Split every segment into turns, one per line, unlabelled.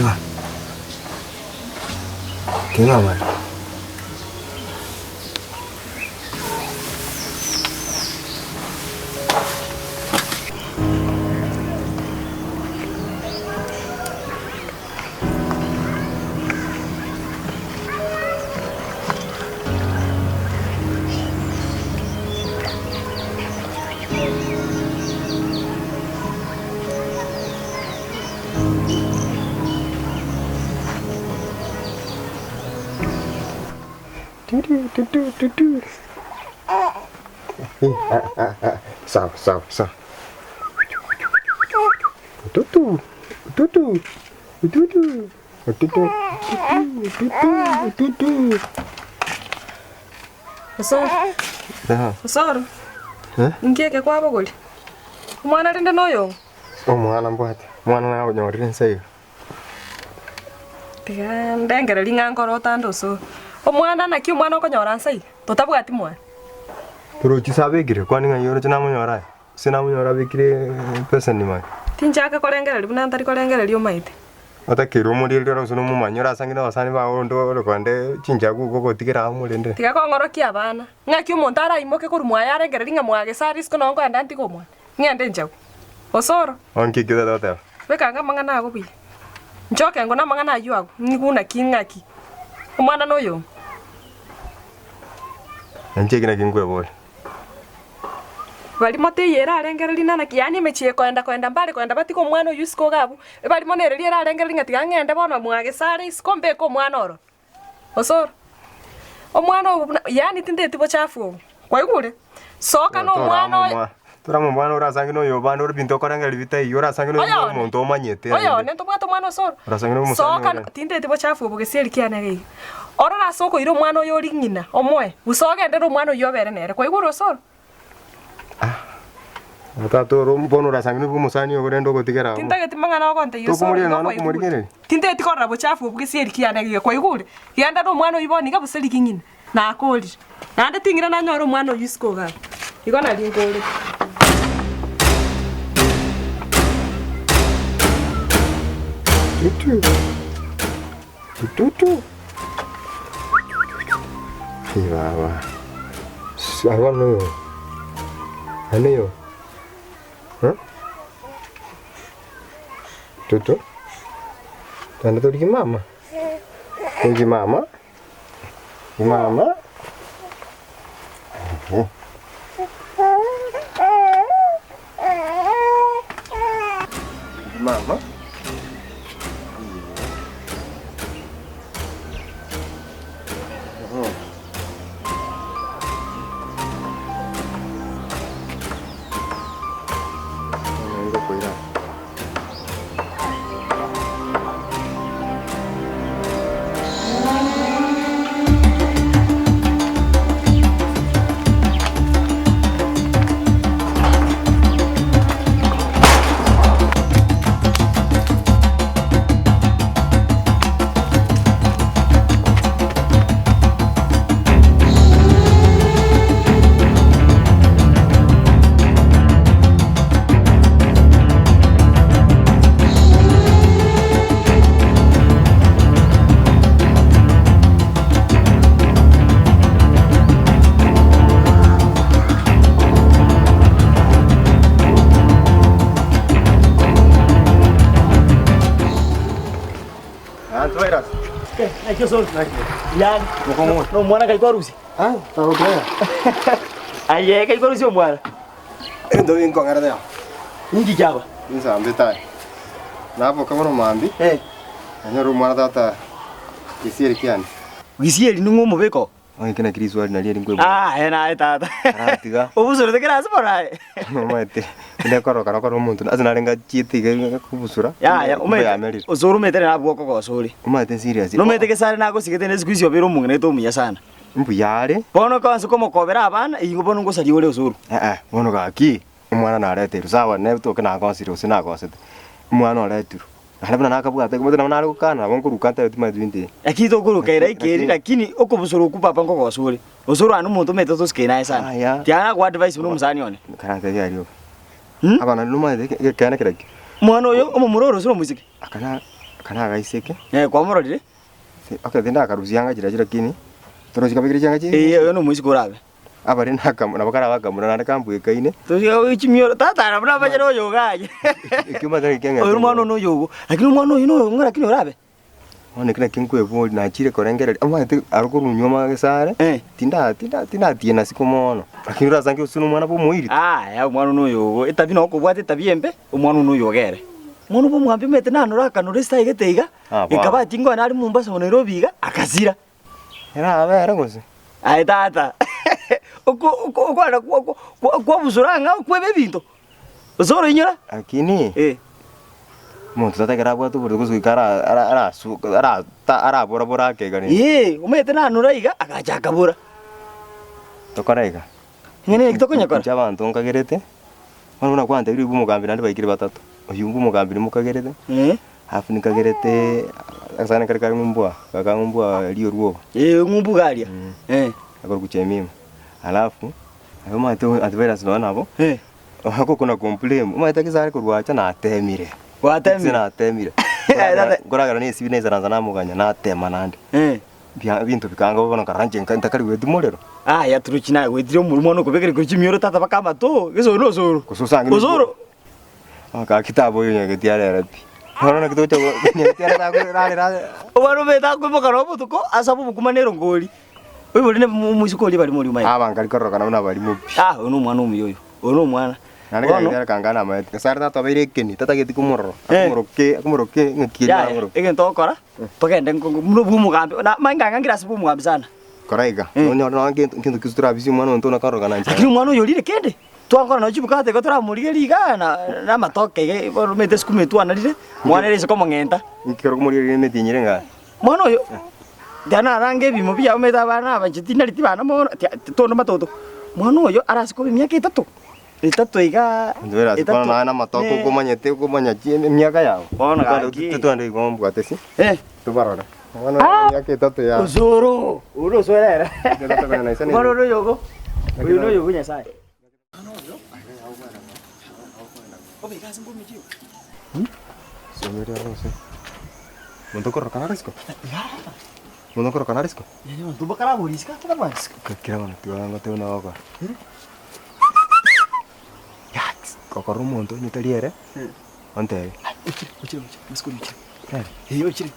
Chua. Kenapa? Sao. Tutu.
Osoro. Nkeke kwa bagoli. Mwana rende noyo.
Mwana mbwate. Mwana na unyori nsayo.
Tiga ndengere lingankoro tando so. Omwana na ki mwana okonyora nsai. Totabwati mwana.
Turuchi sabegire kwani ngayoro chana munyora. Sina munyora bikire pesa ni mai.
Tinjaka korengere libuna ntari korengere lyo maite.
Atakiro muri rero sono mumanyora sangina basani ba ondo rokonde chinjagu gogo tikira amulende.
Tiga kongorokia abana. Ngaki umuntu araimoke kurumwa yarengere linga mwage saris kono ngo andanti komwa. Ngende njagu. Osoro.
Onki kida dota.
Bekanga mangana ago bi. Njoke ngo na mangana ayu ago. Nguna kingaki. Omwana noyo.
Anchekina kingwe bol.
Bali mote yera arengere linana yani mechie kwenda mbali kwenda batiko mwana uyu siko gabu. Bali monere liera arengere lingati ngende bono mwage sare iskombe ko mwana oro. Osoro. Omwana yani tinde tipo chafu. Kwa igure. Soka no mwana.
Turamo mwana ora sangino yo bando binto korengere bitai yora sangino muntu omanyete.
Oyo nento bwato mwana osoro.
Ora sangino musana.
Soka tinde tipo chafu bogesieri kiana gei. Ora na soko iro mwana uyu ringina omwe. Usoge ndero mwana uyu bere nere. Kwa igure osoro.
Tato rombono rasangini kumusani ogorendo gotigera.
Tintage timangana okonte yeso.
Tokumuri na kumurigere.
Tinte tikora bochafu bugisieri kiana gei kwa igure. Yanda ro mwana uyu boni gabuseli kingina. Na akoli. Nande tingira na nyoro mwana uyu siko ga. Igona lingole.
Tutu. Iwawa. Siapa no? Ane yo. Hah? Tutu. Tanda tu di mama. Di mama. Di mama. Mama.
Aqui eu sou. Yan. No mwana kai kwarusi.
Ah, tá ok.
Aye kai kwarusi o mwana.
Endo bien con arde.
Ningi jaba.
Nisa ambetai. Na po kama no mambi. Anyo mwana tata. Kisieri kiani.
Gisieri nungo mobeko.
Ai kena kriso ali na ali ngwe.
Ena tata.
Tiga.
Obusoro tekera sipora.
No mate. Ine koro muntu. Azina renga chiti ke kubusura.
Ya, umete. Osoro metere na bwoko ko sori.
Umate serious.
No mete ke sare na ko sigete ne sikuisi obiro mungene to munya sana.
Mbu yale.
Bono ko ansu komo kobera abana ingo bono ngo sari ole osoro.
Bono ga ki. Umwana na arete. Sawa ne to kana ko siri osina ko sete. Umwana arete. Halabana nakabwata ko mutana nari kukana bonko rukanta yotima dwinde.
Akito kuruka ira ikeri lakini okubusoro kupapa ngo ko sori. Osoro anu muntu mete to skena sana. Tiana ko advice no musani one.
Kana te yari. Abana luma de kana kiraki.
Mwana oyo omumuroro soro musiki.
Akana Kana gaiseke.
Kwa murorire.
Okay, tenda karuzianga jira kini. Turozika bigire janga ji.
Yo no muisi kurabe.
Abari nakam na bakara bakamura na kambu ekaine.
Tuziga ichimyo tata na bana baje no yogaje.
Ikiuma tari kenga.
Oyo mwana no yogo. Lakini mwana oyo no ngara kini urabe.
One kina kinkwe bo na chire korengere. Ama te arukuru nyoma gesare. Tinda tiena sikomono. Lakini urazange usunu mwana bo muiri.
Ya mwana no yogo. Etabi no kubwate tabiembe. Omwana no yogere. Mwana bo mwambi mete na noraka no resta igeteiga. Ikaba tingo na ari Mombasa Nairobi ga akazira.
Era abera gose.
Ai tata. Kwa busuranga kwebe bintu. Uzoro inyora?
Lakini muntu tatakera bwa tuburi kuzuikara ara bora ke gani.
Umete na nuraiga akaja kabura.
Tokoraiga.
Ngene kitokonya kora.
Chabantu nkagerete. Wana kwante iri bumugambi nandi baikire batatu. Uyu bumugambi mukagerete. Hafu nikagerete asana kari ngumbwa. Kaka ngumbwa liyo ruo.
Ngumbu galia.
Akor kuchemima. Alafu ayo mate advera sino nabo. Hako kuna complain. Umata kizari kurwacha na atemire.
Watemire.
Na atemire. Ngoragara ni sibine zanazana muganya na atema nandi. Bintu bikanga bona karanje ntakari wetu morero.
Ya turuchina wetiro murumo no kubekere kuchimiro tata bakama to. Geso no zoro.
Kususangi.
Zoro.
Aka kitabo yo ngetiara rapi. Hona kitocha ngetiara ta rale.
Wano beta ko bokaro butuko asabu bukumanero ngoli. Wewe urine musikoli bali muri mai.
Abanga likoroka na bali mu.
Uno mwana umuyoyo. Uno mwana.
Nani ngara kangana mai. Kasarta to baire keni tatageti kumoro. Kumoroke ngikira ngoro.
Egento kora. Pagende muno bumugambi. Na manganga ngira sibu mugambi sana.
Koraiga. No kintu kistura bisi mwana ntona karoka nanje.
Akiri mwana uyo lire kende. Twangora no chibukate ko tura muri liga na matoke ge borumete skume twana lire. Mwana lese ko mangenta.
Ngikero ko muri lire metinyire nga.
Mwana uyo Dana range bimo bya umeta bana abanjiti nari tibana mo tono matoto. Mwana uyo arasiko bimyaka 3. 3 iga.
Ndera sipana na matoko kumanyete kumanya myaka yao.
Bona gaki.
Tutwande igombu atesi. Tubarora. Mwana myaka 3 ya.
Uzoro. Uro soera. Mwana uyo yogo. Uyo no yogo nyasai. Obe kazi ngumi jiyo.
Somero rose. Montoko rokanarisko. Montoko rokanarisko.
Nyo tu bakara boriska tu mas.
Kira mana tu orang kata una apa? Yaks. Kokoro monto ni taliere. Ante.
Uchiri. Maskuli uchiri. Uchiri.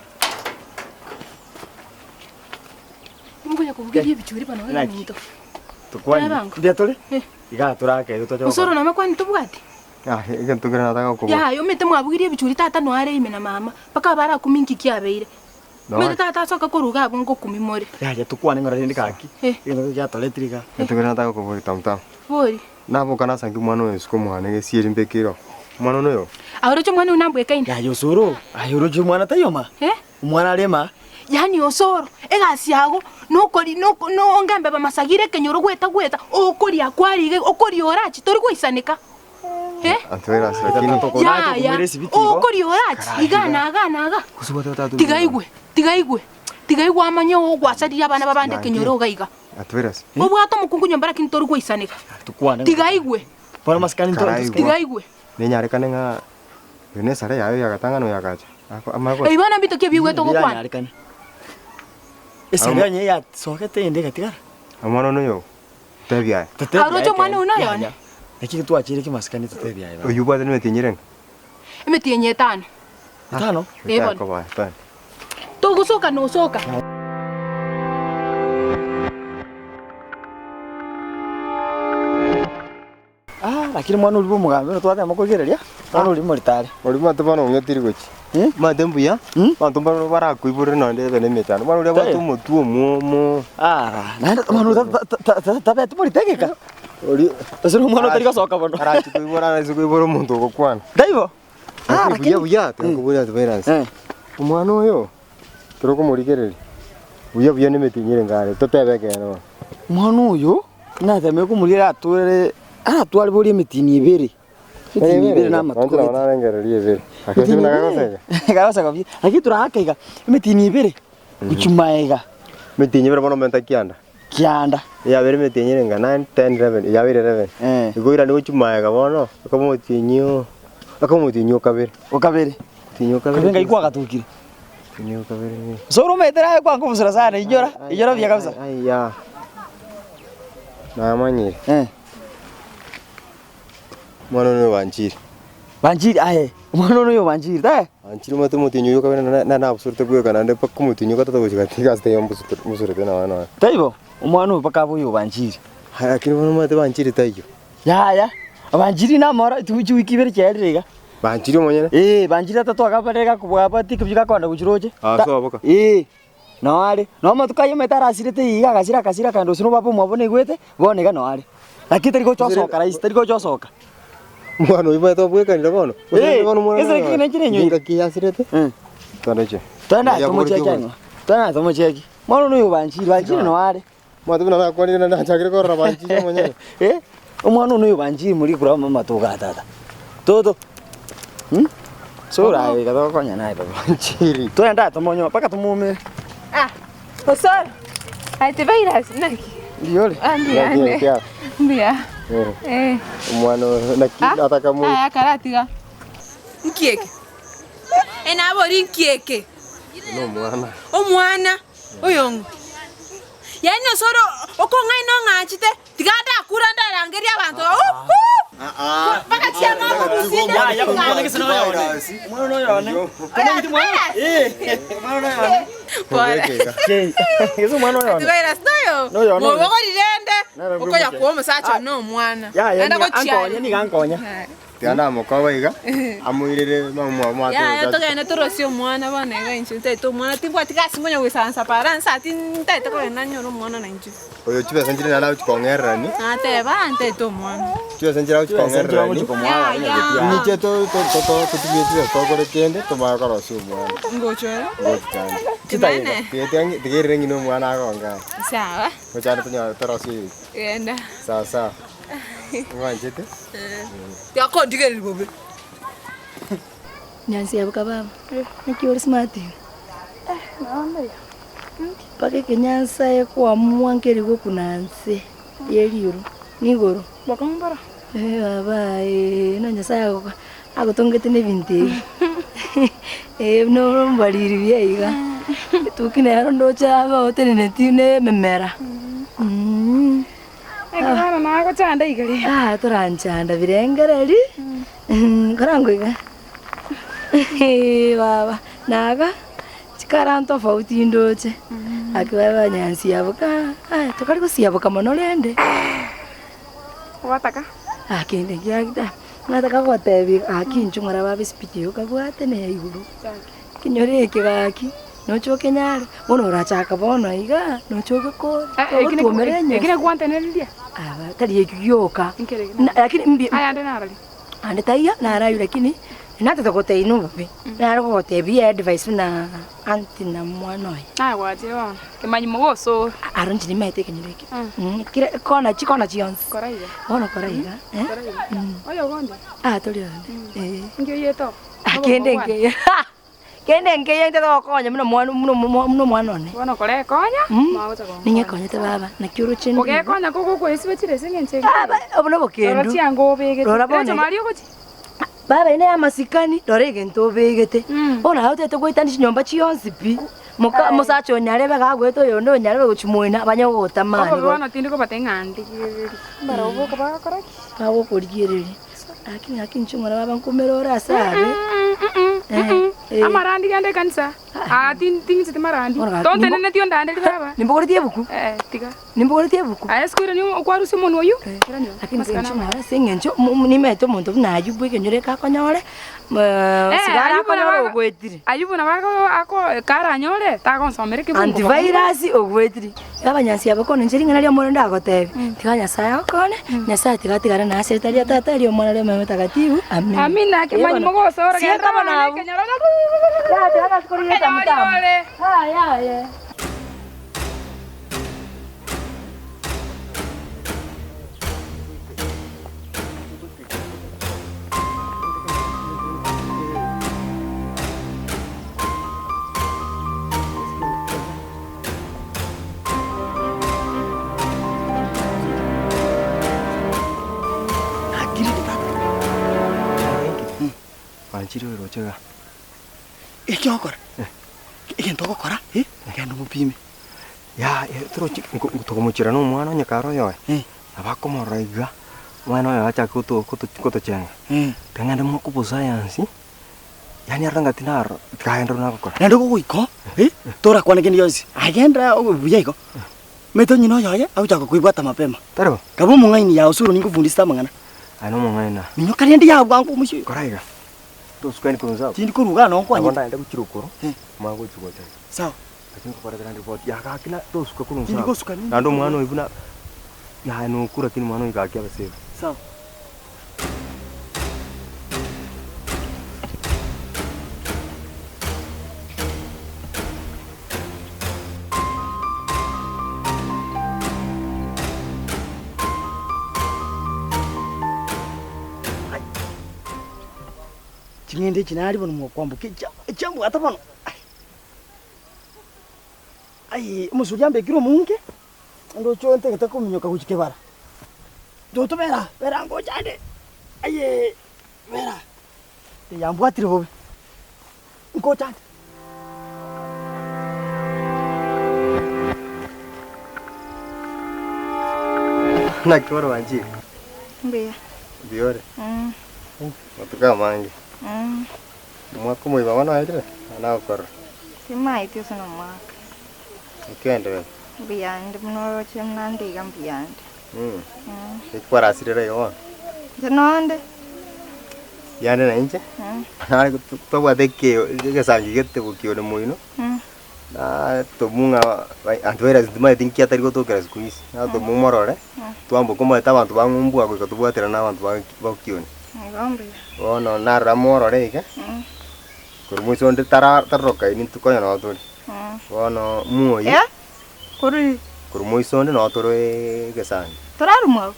Mungonya kuvugiria bichuri bana wewe mito.
Tukwani. Ndia tole? Iga turake tutojo.
Usoro na makwani tubwati.
Igen tukira nataka kubo.
Yo mete mwabugirie bichuri tata no are ime na mama. Paka bara kuminki kiabeire. Mete tata soka koruga bongo kumimori.
Ya tukwane ngora ndi kaki. Ino ya tole trika.
Tukira nataka kubo tamtam.
Bori.
Nabo kana sangi mwana wewe siko mwana ge sieri mbekiro. Mwana no.
Ahoro mwana unambwe kaini.
Ya yosoro. Ahoro mwana tayoma. Mwana lema.
Yani osoro egasi yago nokori no ngambe bamasagire kenyoro gweta okori akwarige okori orachi tori gwisanika
Antwera lakini
tokonato kumeresi biti
okori orachi igana tigaigwe amanyo gwasarira abana babande kenyoro gaiga
Antwera
obwato mukungunyo mbara kin tori gwisanika
tukwane
tigaigwe
para maskani tori
tigaigwe
nenyare kanenga ene sare yayo yagatanga no yakacha
amako ibana bito kebiwe to gokwana
Ese ganye ya sokete ende katika.
Amano no yo. Tebia.
Arojo mwana unayo ane.
Lakini tu achire kimaskani tebia iba.
Uyuba tene metinyire.
Emetinye 5.
5?
Ebon.
Ko ba, tan.
To gusoka no soka.
Lakini mwana ulipo mugambe twate amakogereria. Mwana uli moritare.
Uli matubana ungetiri gochi. Madembu ya? Matumbano bara kuibure no ndebe ne metano. Mwana uli watu mutu muomo.
Nanda mwana tabe tumoritegeka.
Uli
asoro mwana tari gasoka bono.
Arachi kuibura na kuibura muntu gokwana.
Daibo.
Lakini buya tukubuya tuberasi. Umwana uyo. Turoko murigereri. Buya ne metinyire ngare totebeke no.
Mwana uyo natheme kumurira ature twali boli emitini ibere. Mitini ibere na matwe.
Wana narengererie ibere. Akati na gagosega.
Gagosega bi. Aki turakaiga emitini ibere. Guchumaega.
Mitini ibere bono menta kianda.
Kianda.
Ya bere metinyire nga 9 10 11. Ya bere 11. Iguira ni guchumaega bono. Akamutinyo kabere.
Okabere.
Tinyo kabere.
Kabenga ikwa gatukire.
Inyo kabiri.
Soro metera kwa nguvu sana ijora vya kabisa.
Aya. Na manyiri. Mwana no Wanjiri.
Wanjiri aye. Mwana no Wanjiri da.
Wanjiri mate mutinyo kabiri na absurte kuyo kana nde pakku mutinyo kata to tiga ste musurte na wana.
Taibo. Umwana upaka bo yo Wanjiri.
Haya kini mwana mate Wanjiri taiyo.
Ya. Wanjiri na mora tuju ikibere cyerega.
Wanjiri monyene?
Wanjiri atatu akabarega kubwa bati kubyika kwanda kuchiroje.
So aboka.
No ari. No matukaye metara asirete iga kasira kando sino bapo mwabone gwete bonega no ari. Lakini tariko chosoka rais tariko chosoka.
Mwana uyu to bweka ni bono.
Ese kine nyo.
Inga kiasirete? Tanaje.
Tana tomocheki. Tana tomocheki. Mwana uyu Wanjiri no ari.
Matu na kwani na chakire ko ra Wanjiri monyene.
Umwana uyu Wanjiri muri kura mama toga tata. Todo. Sura hivi kadoko konya naye baba.
Wanjiri.
Twenda tomonyo paka tumume.
Osoro. Ati virus naki.
Ndiole.
Ndia.
Mwana na ataka mu.
Aya karatiga. Nkieke. Ena bori nkieke.
No mwana.
Omwana oyongo. Yani Osoro okonga ino ngachite tigada kura ndarangeria abantu. Paka tia mama musida.
Ya kumona kisino yone. Mwana yone. Kana mtu mwana. Mwana yone. Yesu mwana yone.
Virus nayo. Mo bako rirende. Okoya kuoma sacha no mwana.
Enda ko chia. Ni gankonya.
Tiana mokawa iga. Amuirere mama
ya togene torosio mwana bana iga inchite to mwana tibwa tikasi monya wisansa paransa tinte to kona nyoro mwana na inchi.
Oyo chibe sanjiri na lawo chikongerera ni.
Ate ba ante to mwana.
Chibe sanjiri lawo chikongerera ni. Ni cheto to tibie to gore kende to ma karo sio mwana.
Ngocho.
Ngochana.
Chitaina.
Tiete tigere ngino mwana akonga.
Sawa.
Ngochana to torosio.
Enda.
Sawa. Ngwanjete.
Ya ko digere bobe.
Nyansi ya baba. Nikiwa smart.
Naomba.
Pake kenyansa ya kwa mwangeri go kunanse. Yeliuru. Nigoro.
Bakambara.
Baba no nyasa ya go. Agotongete ne binte. No mbaliri biyaiga. Tukine yarondo chaba otene tine memera.
Ekara na ko chanda igari.
Turanchanda birengereri. Karangoiga. Baba naga chikaranto tofauti ndoche. Akiwa Nyansi yabuka. Tukari kusiyabuka monolende.
Wataka.
Akinde gyagda. Nataka gotebi akinchungara babe spiti ukabwate ne iguru. Kinyore kigaki. No choke nyari. Bono rachaka bono iga no choke ko.
Ekine kwante nelia.
Tadi yekyoka. Lakini mbi.
Aya ndenarali.
Ande taiya narayu lakini nataka gote inubi. Naro gote bi advice na anti na mwanoi.
Waje wa. Kemanyi mogoso.
Arunji ni mete kenyereke. Kire kona chionsi.
Koraiga.
Ono koraiga.
Oyo gonde.
Tolio.
Ngio yeto.
Kende nge. Kende nge yente to konya muno mwanone.
Wono kore konya? Mauta ko.
Ninge konya te baba na kyuru chini.
Oge konya koko ko isibetire sengenche.
Obuno bokendu.
Ora chiango bege.
Ora bonya.
Mario ko chi.
Baba ine ya masikani dorege nto begete. Ona haute to goitani nyomba chionsi pi. Muka musacho nyare bega gweto yo no nyare guchumuina banya gutamani.
Ogo bana tindi ko batengandi. Bara obo ko ba koraki.
Kawo kurigiriri. Lakini chungora baba nkumerora sabe.
Amarandi gande kansa. Ting siti marandi. Tonte nene tio ndande baba.
Nimbogore tie buku.
Tiga.
Nimbogore tie buku.
Aya skure ni okwaru simo noyu.
Lakini chungora sengencho ni meto muntu na ayubu kenyore ka konyore. Sigara konyore ogwetiri.
Ayubu na bako ako kara nyore ta konsomere ke buku.
Antivirus ogwetiri. Aba Nyansi abako nchiri ngana lyo mono ndagotebe. Tiga Nyasaye akone. Nyasaye tigatigara na asetaria tata lyo mono lyo mtakatifu. Amen.
Amina kemanyi mogoso ora
gera bana. Ya tiga skuri ya mtamu. Ya.
Wanjiri rochega.
Ekyokora. Igento gukora genda mupime
ya tukomuchira no mwana nyakaro yoe abakomoraiga mwana oyo acha kutuchenga teng'ende mokubu science yani arangati naro tikaenda nakokora
nendo guguiko tora kwanegeni yonsi agenda obuyaiko meto nyino yoye auchaka kuibwata mapema
taro
kabo mungaini ya usuru nikufundisa mangana
ano mungaina
minyo kariende ya bwangu mushi
koraiga toskani kunza
tindi kuruga no kwanya
abonda ende kuchirukuru mago chugote
sawa
lakini kwa grande report ya kakina toska kunza
tindi kosuka nini
nando mwana ibuna ya no kura kini mwana ikakia base
sawa Ngende chinali bono mokwambuka ichambu ata bono ai musuri ambekiro munke ndo chonte kata kuminyoka kuchike bara doto bera ngo jande aye bera yambu atiri bobe ngo jande
na koro wanji
Mbia.
biore matuka mangi mwako mwe baba na ide ana okor
Simai tio sana mwaka.
ikende we
Biyande muno chemnande gambiyande.
ikwara asirere yo
Janonde.
yande na inche na to wadeke gesangi gete bukio ne moino na to munga antwera zindima tinkia tari goto kera squeeze na to mumorore tuambo como eta bantu bangumbu ako katubwatera na bantu bakioni
Ngombe.
ono na ramorore ke kurumuso nde taroka ini tukonya no tori ono muoyi
Kuri
kurumuso nde no toro gesangi
toraru mo.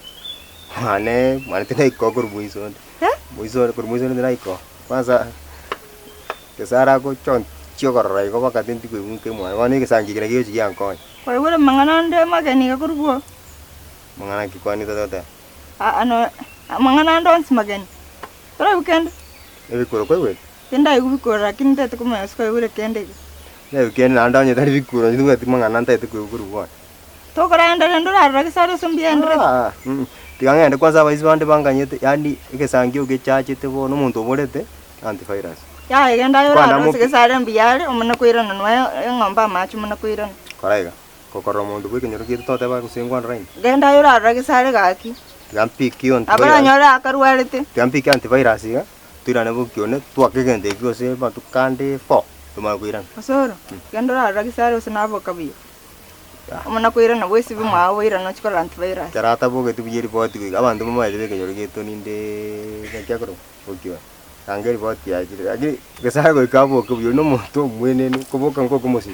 mane tena iko kurumuso nde kurumuso nde na iko kwanza gesara ko chon chiokorai ko bakatenti ko unke mwana wani gesangi kira kiyo chiyan koy
Kwa wale mangana nde magani ka kurugo.
mangana kikwani tata
Ano mangana ndo nsi magani. Tora weekend.
ebi koro koy we
Tenda ikubikora lakini tete kuma siko wale kende.
ne weekend na ndanye tari bikuro ndu ati mangana ntate ko kurugo
Tokora enda ndo ra kisara sumbiendre.
Tigangende kwanza abaisi bande banganyete yani igesangi ugechachete bo no muntu oborete antivirus
Ya igenda yora kisara mbiyale umana kuirana nwayo ngomba machu umana kuirana.
koraiga kokoro mundu bwikinyoro kitu tote ba kusengwa rain
Genda yora kisara gaki.
gampiki on
Abara nyora akarwarete.
gampiki antivirus ya turane bukione twakegende gyose batukande fo tuma kuirana
Osoro. Genda yora kisara usinabo kabi. Umana kuirana wesi bimwa wirana chikola antivirus.
karata boge tubiyeri boti kuiga abantu mamaje bekinyoro kitu ninde gakyakoro bukiwa angeri boti ajire agi gesara go ikabo kubiyo no muntu mwene kuboka ngo kumusi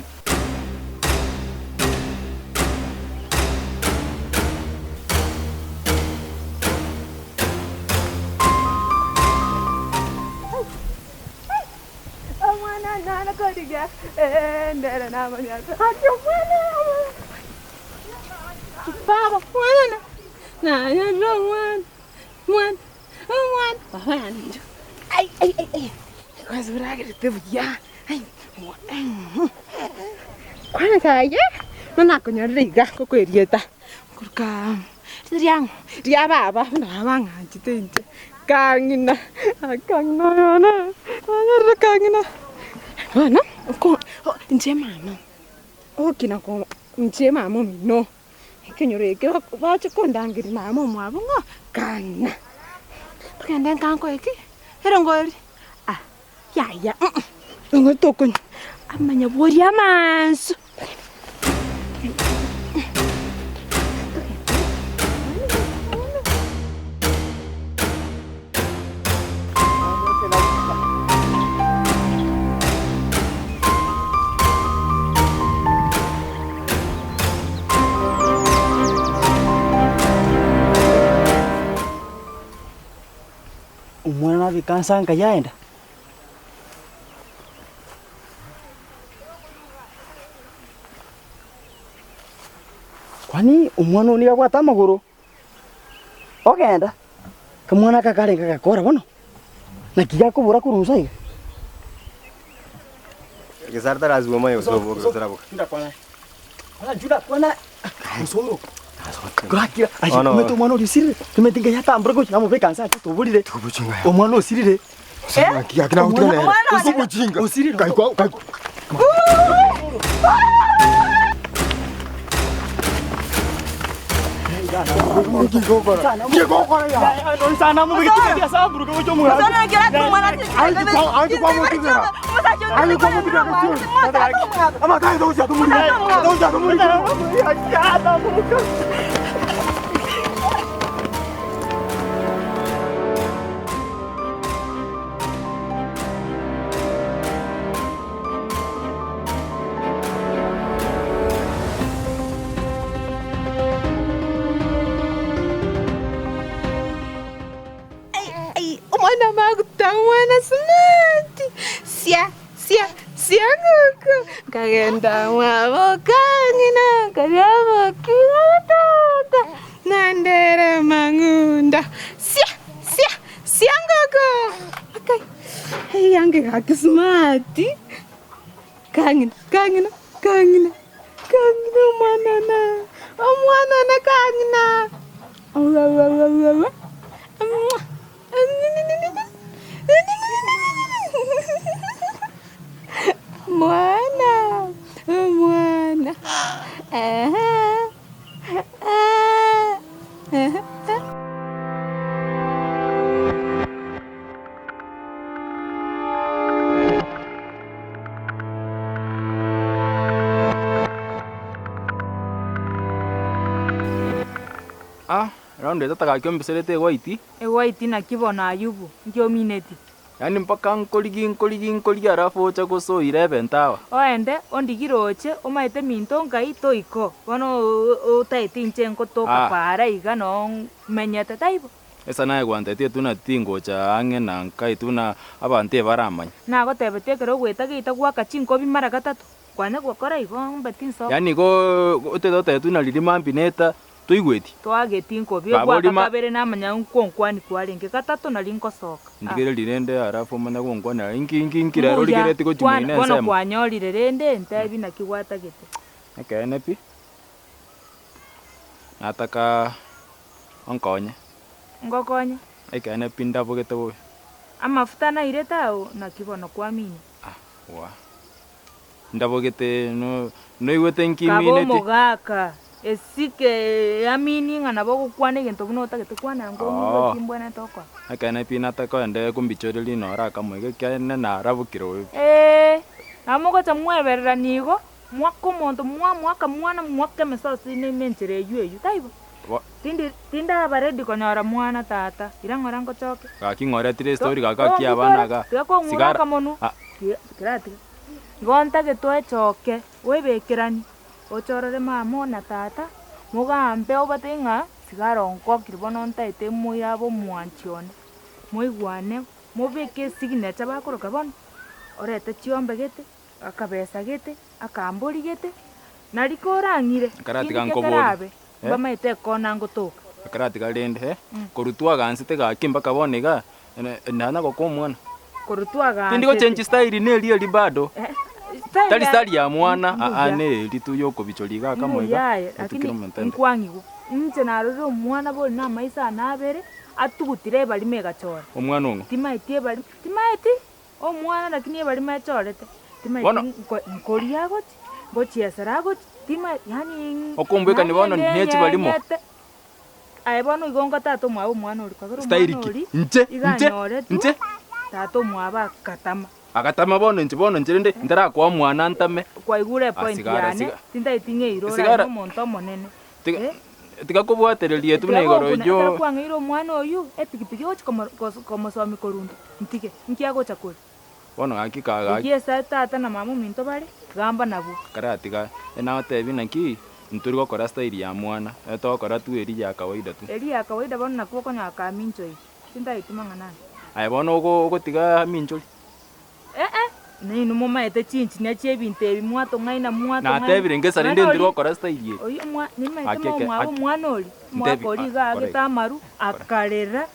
Ndera na manya. Hakyo mwana. Baba mwana. Na ya mwana. Mwana. Baba ndio. Ai. Kwa zurage tebu ya. Ai. Kwana kaya. Nona konyoriga kokwerieta. Kurka. Ria baba na banga chitente. Kangina. Kangina. Kangina. Wana, ko nje mama. Okina ko nje mama mino. Kenyore ke bache ko ndangiri mama mwabo ngo kana. Tukende kanko iki. Herongori. Ya. Ngo tokon. Amanya bori amansu.
Umwana vikansa nkayaenda kwani umwana unika kwata maguru ogenda kamwana kakarenga gakora bono na kiga kubura kurumsa iga
Gesarta lazima mayo sobo kutorabu.
Nda kwana. Ana juda kwana. Musoro. Krakira. Aje kumeto mwana ulisirire. Tumetinga yata ambrogo chamo bekansa tubulire.
Tubuchinga.
Omwana usirire.
Akina utana. Tubuchinga.
Usirire.
Kai kwa.
Sana mo bigitu sa ambrogo chamo.
Sana kira tu mwana.
Ai kwa mo tibera. Ai kwa mo tibera. Ama dai doja tumuri. Doja tumuri. Ya ta mo.
Umwana magutangwana smart. Sianguko. Kagenda mwabokangina. Kagaba kirata. Nandere mangunda. Sianguko. Okay. Hey, yange kaki smart. Kangina. Umwana na kangina. Mwana.
Round eta takakyo mbeserete white.
White na kibona Ayubu. Ngio mineti.
Yani mpaka nkoligi arafu ocha koso 11 tawa.
Oende ondigiroche omaete minto ngai toiko. Bono utaiti nchenko toka para iga no menyete taibo.
Esa nae gwantete tuna tingocha ange na nkai tuna abante baramanya.
Na gotebete kero gweta gita gwaka chinko bimara gatatu. Kwane gwakora igo mbetinso.
Yani go utetote tuna lirima mbineta tuigweti.
Twagetinko byo gwaka kabere namanya nkonkwani kwalenge gatatu na linkosoka.
Ndigere lirende arafu mana konkwana inki rero ligereti ko chimine nsema.
Bono kwanyolire rende ntebi na kiwata gete.
Ekene pi. Nataka onkonye.
Ngokonye.
Ekene pinda bogete boy.
Amafuta na iretao na kibono kwamini.
Wa. Ndabogete no igwete nkimine
ti. Kabo mogaka. Esike amini ngana bogo kwane gento buno takete kwana ngo kimbwana toko.
Akana pina tako ende kumbichoreli no ara kamwe kene na arabukiro.
Amogo tamweberera nigo mwako monto mwaka mwana mwaka mesosi ne menchire yueyu taibo. Tinda baredi konyora mwana tata irangora ngochoke.
Kaki ngore tire story kaka kia banaga.
Sigara kamono. Kirati. Gonta ke toe choke webekirani. Ochorore mama na tata mugambe obatenga sigara onko kirbono ntaite muya bo mwanchione muigwane mubeke signature bakoroka bono orete chiombe gete akabesa gete akambori gete narikorangire
karati kankobori
bamaite kona ngotoka
karati kalende korutwa gansite gakimba kabonega nana gokomwana
korutwa ganse
tindiko change style ne li bado tali style ya mwana ane litu yoko bicholiga kamwega
lakini nkwangigo nje naroro mwana bo na maisa nabere atugutire bali mega chora
omwana ongo
timaiti o mwana lakini bali mechorete timaiti nkoria goti bochiesara goti yani
okombeka ni bono nechi balimo
ai bono igonga tato mwa mwana uri kwagoro
style nje tato mwa ba katama agatama bono nje ndara kwa mwana ntame
kwa igure point yani tinda itinge irora monto monene
tika kubwatererie tu negoro jo
kwa ngiro mwana oyu epikipiki ochi como somi korundo ntike nkiago chakula
bono akikaga
yesa tata na mamu minto bari gamba nabu
karatiga ena tebi naki nturi gokora style ya mwana etokora tu eri ya kawaida tu
eri ya kawaida bono nakuko nya ka mincho yi tinda itumanga nani
ai bono go tiga mincho
Nei no mama ete chinchi nya chebinte mwato ngaina mwato
na tebire ngesa rinde ndiro kora style
oyo mwa ni maite mwa mwanoli mwakoli ga gitamaru akarera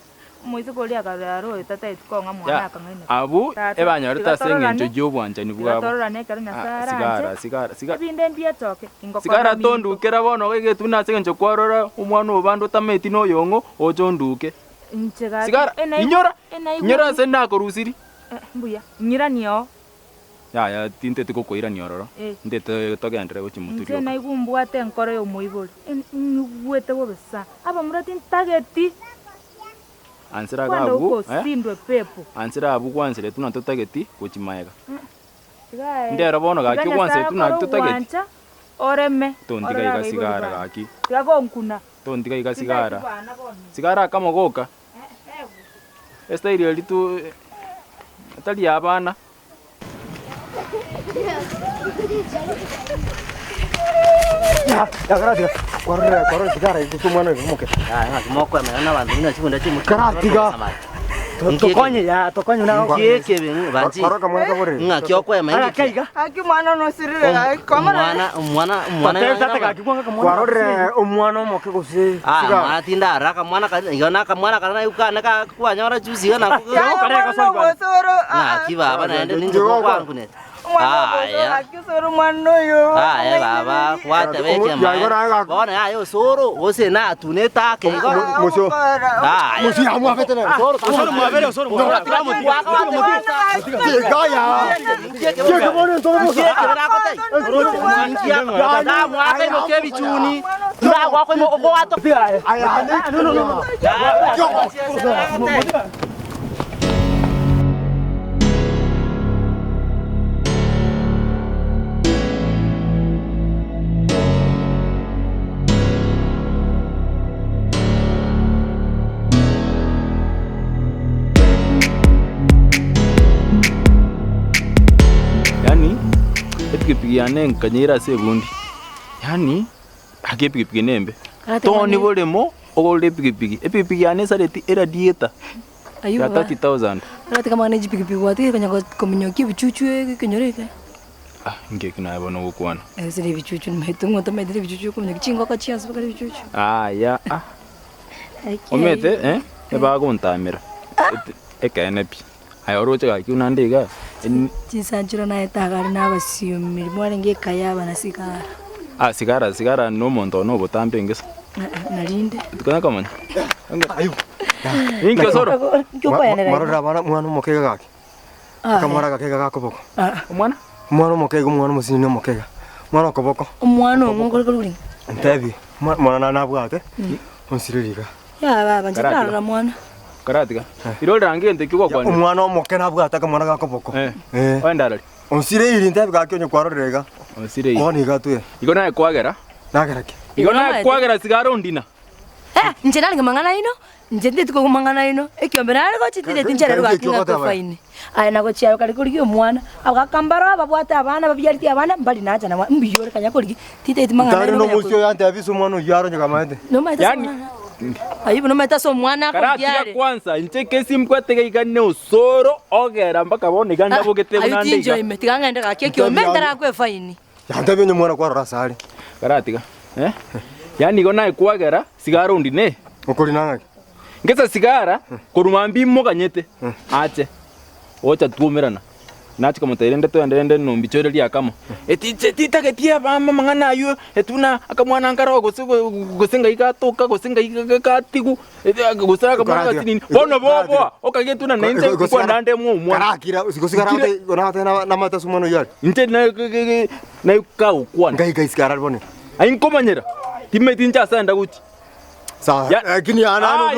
moise kolia kararo tata itkonga mwana akang'ina.
Abu ebanyorita seng'encho gyobwanchani bwabo.
Torora nekero nyasara.
Sigara.
Binde mbia toke.
Sigara tondukera bono gegetuna seng'encho kwarora omwana obando tameti no yongo ojonduke.
Nchega.
Sigara. Inyora senda korusiri.
Mbuya. Nyira niyo.
Ya tinte tikokoira niororo. Ndete togendere gochimuturio.
Nche na igumbwate nkoro yo moibori. Nyugwete bobesa. Aba murati ntageti.
Ansira gabu.
Sindwe pepo.
Ansira abu kwansire tuna totageti gochimaega. Ndero bono gaki kwanse tuna totageti.
Oreme.
Tondiga iga sigara gaki.
Gagonkuna.
Tondiga iga sigara. Sigara kama goka. Esta irio litu tali abana.
Ya karatiga. Korora sigara ikutu mwana muke.
Moko amana bantu bino chikunda chimu.
Karatiga. Tokonye na
Kieke bingu banchi.
Koroka mwana kabore.
Nga kyokwe maingi.
Kaiga.
Aki mwana no sirire komara.
Mwana.
Kwarore omwana moke gose.
Mwana tinda araka mwana kana mwana kana yukana ka kwanyora juzi kana. Nga kiba bana ende ninje kwangu ne.
Akisoro mwana yo.
Baba kwata beke mwana. Bona ayo soro ose na tuneta ke go.
Musho. Mushi amu afetene.
Soro mwavere soro mwavere.
Gaya. Ke bone to muso.
Ke na kotai. Ya mwake no ke bichuni. Tula kwa ko wato.
Aya no.
Epikipiki nkanyira sebundi. Yani akepikipiki nembe. Toni bolemo ogole epikipiki. Epikipiki yane sareti era dieta. Ya 30,000.
Rati kama neji pikipiki wati kanya kominyoki bichuchu kenyoreke.
Nge kina bono gukwana.
Sire bichuchu metungo tamedire bichuchu kominyoki chingo kachianza bakari bichuchu.
Ya. Omete eba gontamira. Ekenepi. Ayoroche gaki unandega.
Chisanchiro na etagari na basiyumiri mwarenge kayaba na sigara.
Sigara no monto no botambe ngesa.
Narinde.
Tukana kamanya.
Ayu.
Inke soro.
Marora bana mwana mokega gaki. Kamara gakega gakoboko. Mwana mokega mwana musini no mokega. Mwana koboko.
Mwana omongol koluri.
Ntebi. Mwana na bwate. Onsiririga.
Ya baba njara mwana.
Karatiga. Iro rangi ente kiko kwani.
Umwana omoke na bwata ka mwana gakoboko.
Wandara.
Onsire iri ntebi gakyonye kwarorega.
Onsire iri.
Oni gatwe.
Iko na kwagera.
Nagerake.
Iko na kwagera sigara undina.
Njera ngimangana ino. Njende tuko kumangana ino. Ekiombe nari go chitire tinjera rugakinga ko faini. Aya nago chiayo kali kuri mwana. Abakambara babwata abana babyariti abana mbali nacha na mbiyore kanya kuri. Tite timangana.
Tari no musyo yante abiso mwana yaro nyoka maende.
No maita. Yani ayibu no maita so mwana ko byare.
Karatiga kwanza ncheke simkwatega igane usoro ogera mpaka bone ganda bogete bunande.
Ayi tinjo imetiganga ndaka kiombe ndara ko faini.
Yante benye mwana kwa rasali.
Karatiga. Yani go nae kwagera sigara undine.
Okori nangaki.
Ngesa sigara korumambi moganyete. Ache. Ocha tuomerana. Nachi kama tairende to ndende no mbichore lia kama. Tita ketia mama mangana ayo etuna akamwana ngaro gosenga ikatoka gosenga ikatiku gosara kama nini. Bono bobo okagetuna na inte kwa ndande mu.
Karakira usigosigara ate gonate na mata sumano yari.
Inte na ka ukwana.
Ngai sigara bone.
Ayin komanyera. Timme tincha sanda guti.
Sa kini ana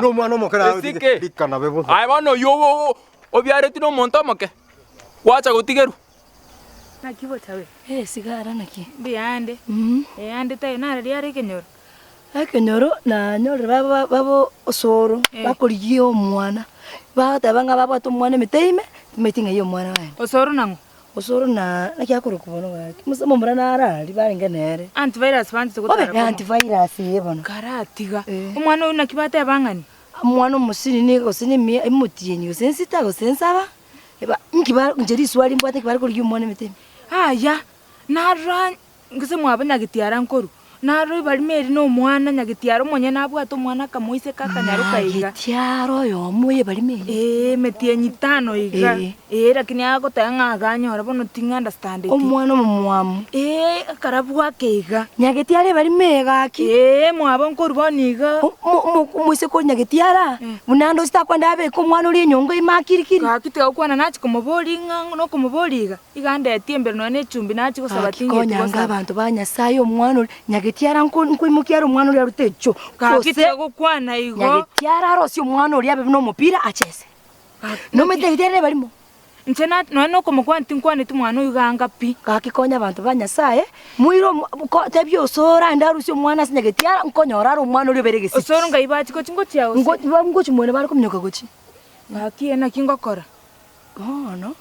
no mwana mo kana dikana bebo.
Ai bano yo obiare tino monta make. Wacha gutigeru.
Na kibo tawe.
Sigara naki.
Biande. Ande tayo na riare kenyoro.
Kenyoro na nyoro babo osoro bakoriyo mwana. Batabanga baba to mwana meteime metinga yo mwana wae.
Osoro nango.
Osoro na kyakoro kubono gaki. Musamo murana ara libaringa nere.
Antivirus fanti tukotara.
Antivirus yebono.
Karatiga. Umwana una kibata bangani.
Mwana musini ni gosini mi imutiyenyo sensita gosensaba. Eba nkiba njeri swali mbwate kibari kuri umwana meteme.
Ya. Nara ngise mwabanya gitiara nkoro. naro bali meri no mwana nyagitiaro monye nabwata omwana kamoise kakanyaruka iga
gitiaro yo moye bali meri
metie nyitano iga lakini ako tanga ganyora bono tinga understand it
omwana omwamu
karabwa keiga
nyagitiare bali mega ki
mwabo nkoruboni iga
moise ko nyagitiara munando sitakwenda abe ko mwana uri nyongo imakirikiri
kakite okwana nachi komobori nga no komobori iga igande etiembere no ne chumbi nachi gosaba tinga
konyanga abantu banyasayo omwana uri nyagitiara nkuimukiara omwana uri arutecho
kakite gukwana igo
nyagitiara rosi omwana uri abe no mupira achese no metegitiare balimo
nchena no komokwanti nkwane tu mwana uyanga pi
kakikonya abantu banyasaye muiro tebyo sora ndarusi omwana sinyagetiara nkonyora ro omwana uri beregesi
osoro ngaibati ko chingo chiao
ngo chimone bari kumnyoka gochi
ngakiena kingokora
no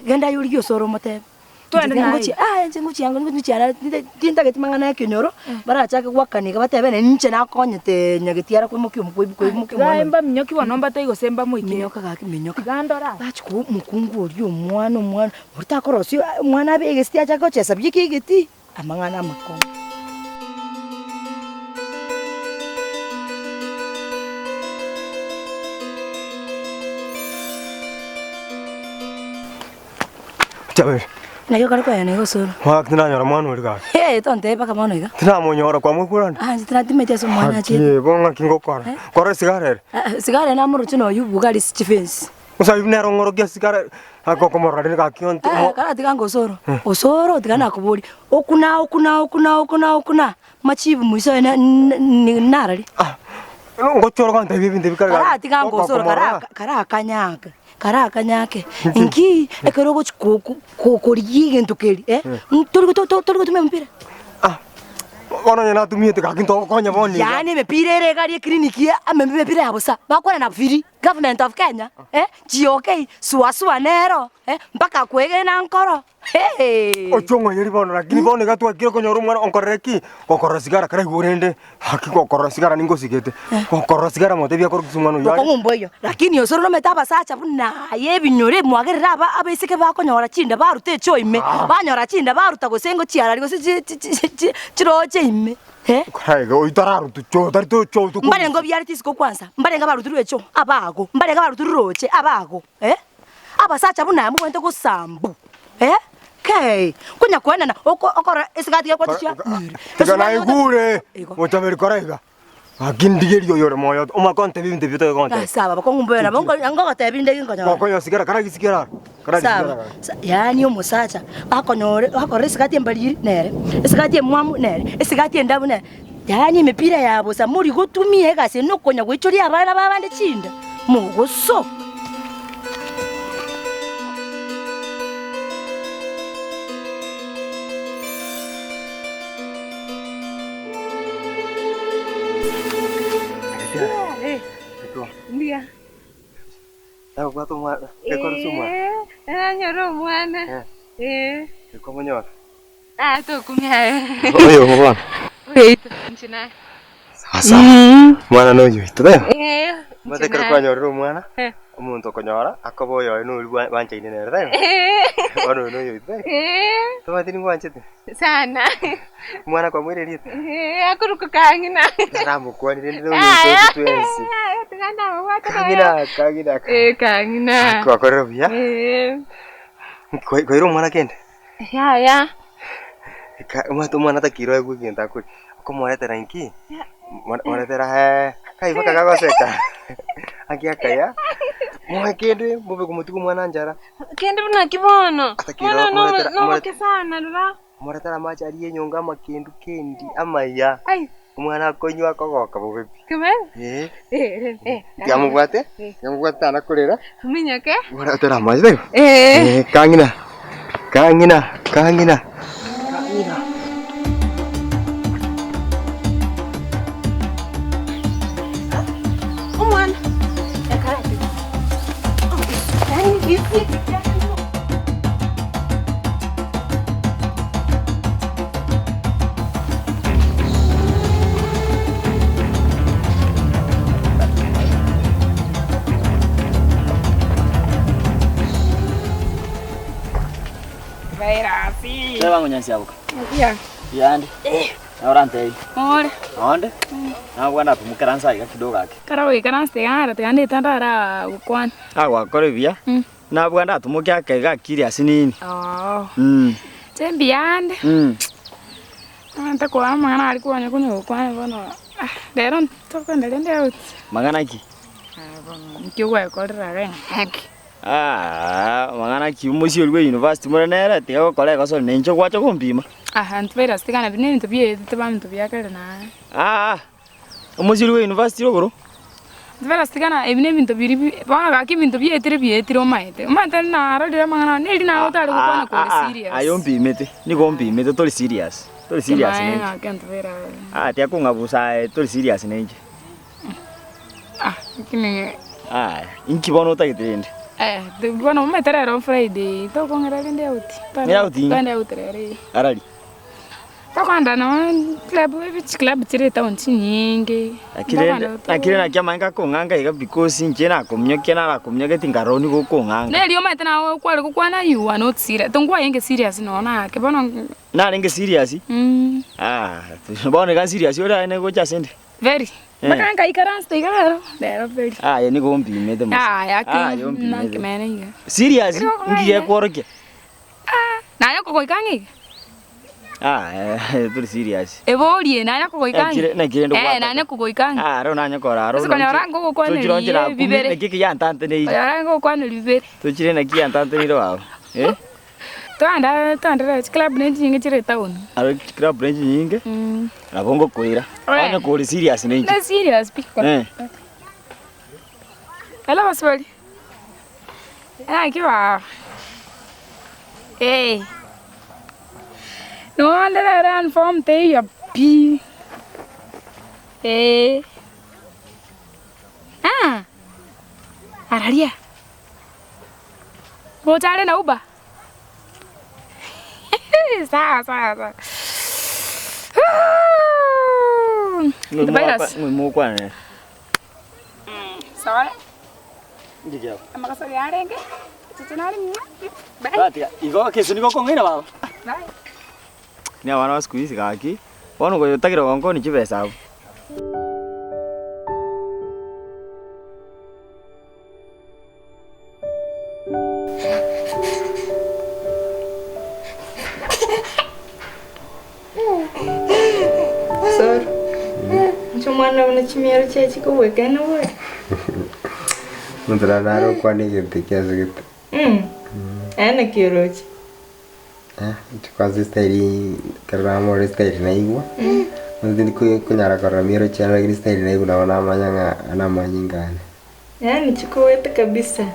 genda yuri osoro motebe twende ngochi ngochi yangu ngochi ara tinda getimangana yakenyoro barachaka gwakanika batebe ne nche nakonyete nyagetiara kwimukyo mukwibuko
gaemba minyoki bonomba taigo semba muiki
minyoka gaki minyoka
gandora
bachiku mukungu ori omwana utakorosio mwana begesti achaka chesa byikigeti amangana amakongo
Chabe.
Nayo kariko ya nego soro.
Wa kina nyora mwana uri ga.
Tonte baka mwana iga.
Tina monyora kwa mukura.
Tina timete so mwana chi.
Bonga kingo kora. Kora sigare.
Sigare na muru chino yu bugari Stephens.
Usa ibne rongoro gya sigare. Ako komora ni ga kionte.
Kara tikango soro. Osoro tikana kuburi. Okuna. Machibu muiso narari.
Ngochoro kan tabi binde bikara.
Kara tikango soro kara akanyake inki ekerogo kokoriye ntukeri turi tume mpira
Ono yana tumie te kakinto konya boni.
Yani mepira ere gari kliniki mepira yabusa bakora na firi government of Kenya GOK suasua nero mpaka kwege na nkoro
Ochongo yeri bono lakini bono gatwa kiro konyoru mwana onkoreki kokora sigara kare gurende haki kokora sigara ningo sigete kokora sigara mote bya koro kisumano
ya ko ngumboyo lakini osoro no metaba sacha buna yebinyore mwagerera aba abeseke bakonyora chinda barute choime banyora chinda baruta gosengo chiara rigo chiroche ime
Kaiga oitararu tu cho tu
mbare ngo byari tisiko kwanza mbare nga baruturu echo abago mbare nga baruturu roche abago abasacha buna mubwente ko sambu Okay. Kunya kuenda na okora esigati ya kwatisha.
Tegana igure. Motameri koraiga. Agindigerio yore moyo. Oma konte binde bito konte.
Sawa bakongumboya na bongo ngoko tebinde kingonya.
Kokoyo sigara kara gisigara.
Sawa. Yani umusacha bakonyore bakore esigati mbali nere. Esigati mwamu nere. Esigati ndabu nere. Yani imipira yabo sa muri gutumie gase no konya gwichori abana babande chinda. Mugoso.
Ndia.
Tahu batu mwana. Ekor semua.
Nyoro mwana.
Kau menyot.
Tu kumya.
Oh yo mwana.
Wait, nchina.
Sasa. Mwana no yo itu dah. Mata kerja nyoro mwana. Untuk konyora, aku bawa yo nu wanci ini nera dah. Baru nu yo itu. Tempat ini wanci tu.
Sana.
Mwana kau meri dia.
Aku ruku kangina.
Ramu kau ini nu itu ensi. Kangina.
Kangina.
Kau korang ya? Kau rumah mana kan?
Ya.
Tu mana tak kira aku kan takut. Aku mau ada terangki. Mana terah? Kai pakai kau seka. Aki ya? Mau kende, mau berkumtu mana anjara?
Kende pun nak kibono.
Mana
no kesana dulu.
Mau terah macam dia nyongga makin kendi amaya. Mwana konywa koko kabobe.
Kemen?
Kamu buat ya? Kamu buat anak kulera?
Minyak ya?
Mwana terah macam tu. Kangina.
Oman.
Saya bangun yang siapa?
Iya.
Iya andi.
Orante.
Ore.
Onde? Na bwana tumukera nsaiga kidogo ake.
Kara we kana stegara te ande tandara ukwan.
Agwa kore bia. Na bwana tumukia ake ga kiri asinini.
Oh.
Tembi ande. Anta kwa mangana alikuwa nyakunya ukwan bono. Lero toko ndende out.
Mangana ki?
Nkiwa kodra ga haki.
Mangana ki umusi olwe university moranera te ko kolega so nencho kwacho kumpima.
Antwera stigana binene tobie tebam tobia kale na.
Umusi olwe university rogoro.
Antwera stigana ebine binto biri bona ga ki binto bie tiro maete. Maete na rodira mangana neli na otari ko ko serious.
Ayompi mete. Ni kompi mete tori serious. Tori serious ne.
Antwera.
Tia kungabusa tori serious ne nje.
Kini.
Inki bono tagitende.
Bueno, me trajeron Friday. Todo con el día de hoy.
Mira hoy.
¿Dónde hoy?
Arali.
Todo cuando no club tire ta unchi nyingi.
Akire na kia manga ko nganga iga because njena komnyo kena la komnyo getingaroni go ko nganga.
Ne liyo mete na kwale ko kwana you are not serious. Tongwa yenge serious no na ke bono.
Na lenge serious? Bono ga serious ora ne go chasende.
Very. Makanga ikaran stigaro. Dero very.
Ni go mpi mede mo.
Yaki. Na ke menenga.
Serious? Ngiye kworoke.
Na yako ko ikangi.
Tori serious.
Ebori na yako ko ikangi.
Na kirendo kwa.
Na yako ko ikangi.
Ro na nyako ra ro.
Siko nyarango ko kwane.
Bibere. Ne kiki ya ntante ne.
Nyarango kwane bibere.
To chire na ki ntante ni ro ao.
Tanda club ne nyingi chire town.
Aro club ne nyingi? Na bongo koira. Ana ko serious ne.
Na serious piko. Hello Maswali. Kiwa. No under ran form te ya pi. Aralia. Mo chale na uba. Sawa.
Mo kwa ne.
Sawa.
Ndio.
Amakasari arenge. Tutunali.
Bye. Igo kesu niko kongina baba.
Bye.
Ni wana wa siku hizi kaki. Wono go yotagira gongo ni chibesa hapo.
Sir. Chumana unachimia chechi ko wekana we.
Mundra naro kwani gete kiasi gete.
Ana kirochi.
Tukazi style karamo style na igwa. Ndini kunyara karamiro chana gini style na igwa na wana manyanga ana manyingane.
Yani chikuwete kabisa.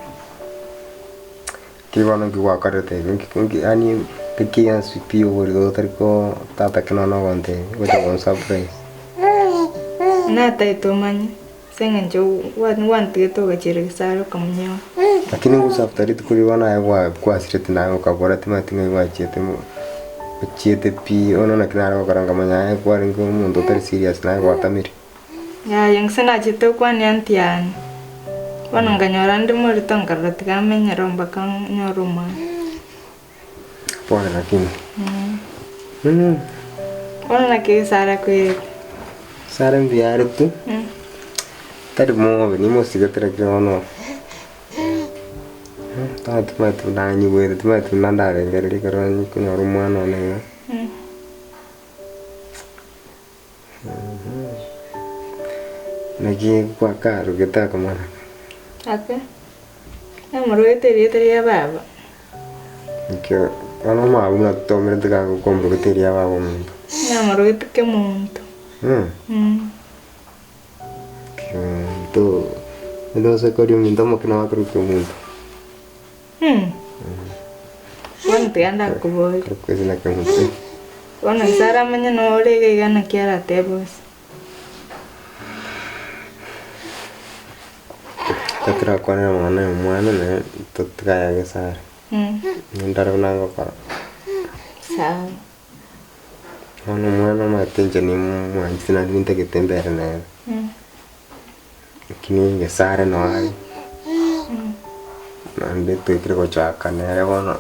Kiwano kiwa karete ngi ani pikian sipio wori otariko tata kinono gonte gocha gon surprise.
Na taito manya. Senga njo wanti to gachire saro kamnyo.
Lakini ngusaftari tukuliwana ya kwa sirete na ukabora timatinga kwa chete pi ono na kinara karanga manya kwa ringo mundo tari serious na kwa tamiri.
Ya yang sana chete kwa nyantian. Wana nganyora ndimo ritongara tikamenya romba kan nyoruma.
Pole lakini.
Wana na ke sara ko
sara mbiare tu. Tadi mo venimos sigatera kinono. Tatu nani wewe tu nandare ngere karani kuno rumano ne. Nagi kwa karo geta kamana.
Aka. Amroete ya baba.
Nikyo ana ma una tomere de gago compro que teria baba mundo.
Amroete que mundo.
To no se corrió mundo mo que no va creo que mundo.
Wana te anda ko boy.
Creo que es la que mundo.
Wana sara manya no le que gana kiara tebos.
Tatra kwa na mwana ne to kaya ke sara. Ndara nango para.
Sawa.
Wana mwana ma tenja ni mwana sina dinta que tembera na. Kini ke sara no ai. Nande to creo que chaka ne era bueno.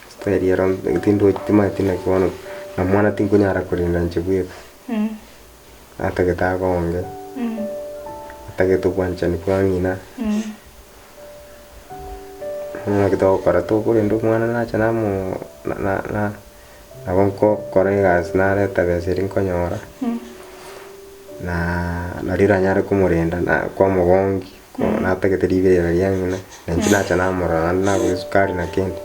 Estaría tindo tima tina que bueno na mwana tinkunyara kurinda nchibwithu atageta gonge atageto kwanchani kwa ngina gito kora to kurinda mwana nacha namo na gonko koregas na leta besirin konyora na rira nyare kumurinda na kwa mugongi na atagete ribera ryangina na nchinacha namora na sukari na kendi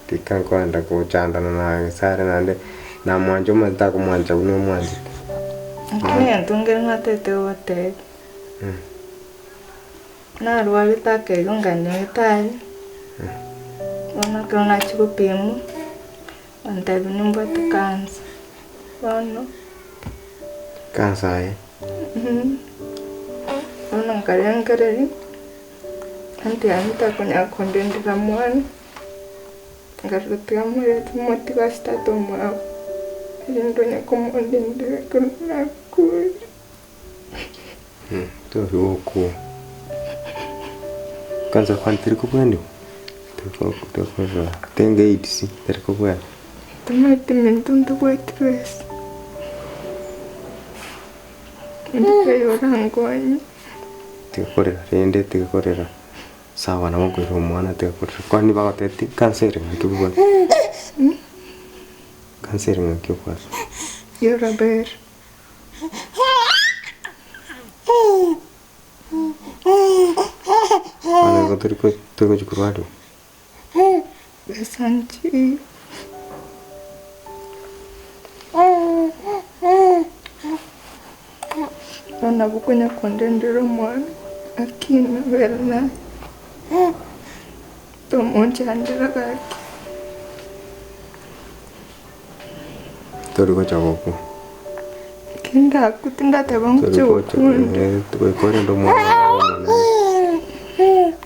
tikan kwenda kuchandana na sare nande na mwanjo mata kumwanja uno mwanja
Kaya tungel ngatete wote na ruali take nganya tai wana kona chikupimu anta binumba tukanza wana
kansa
wana ngari anti anita kunya kondendera mwana ngarutia mwe tumotika stato mwa ndonya komondendera kuna ku
to ruko kansa kwantiri ko bwendo to ko tenge idisi terko bwa
tomate mentundu kwetres ndiyo rangoani
tikorera rende tikorera sawa na mko ro mwana tikorera kwani bagoteti kanseri ngikubwa kanseri ngikubwa
yo raber
ana goteriko to chukurwado
besanchi Wana bukunya kondendera mwana akina verna tomonchandira kaki
toriko chagoko
kinda kutinda tabangcho
tukore ndo mwana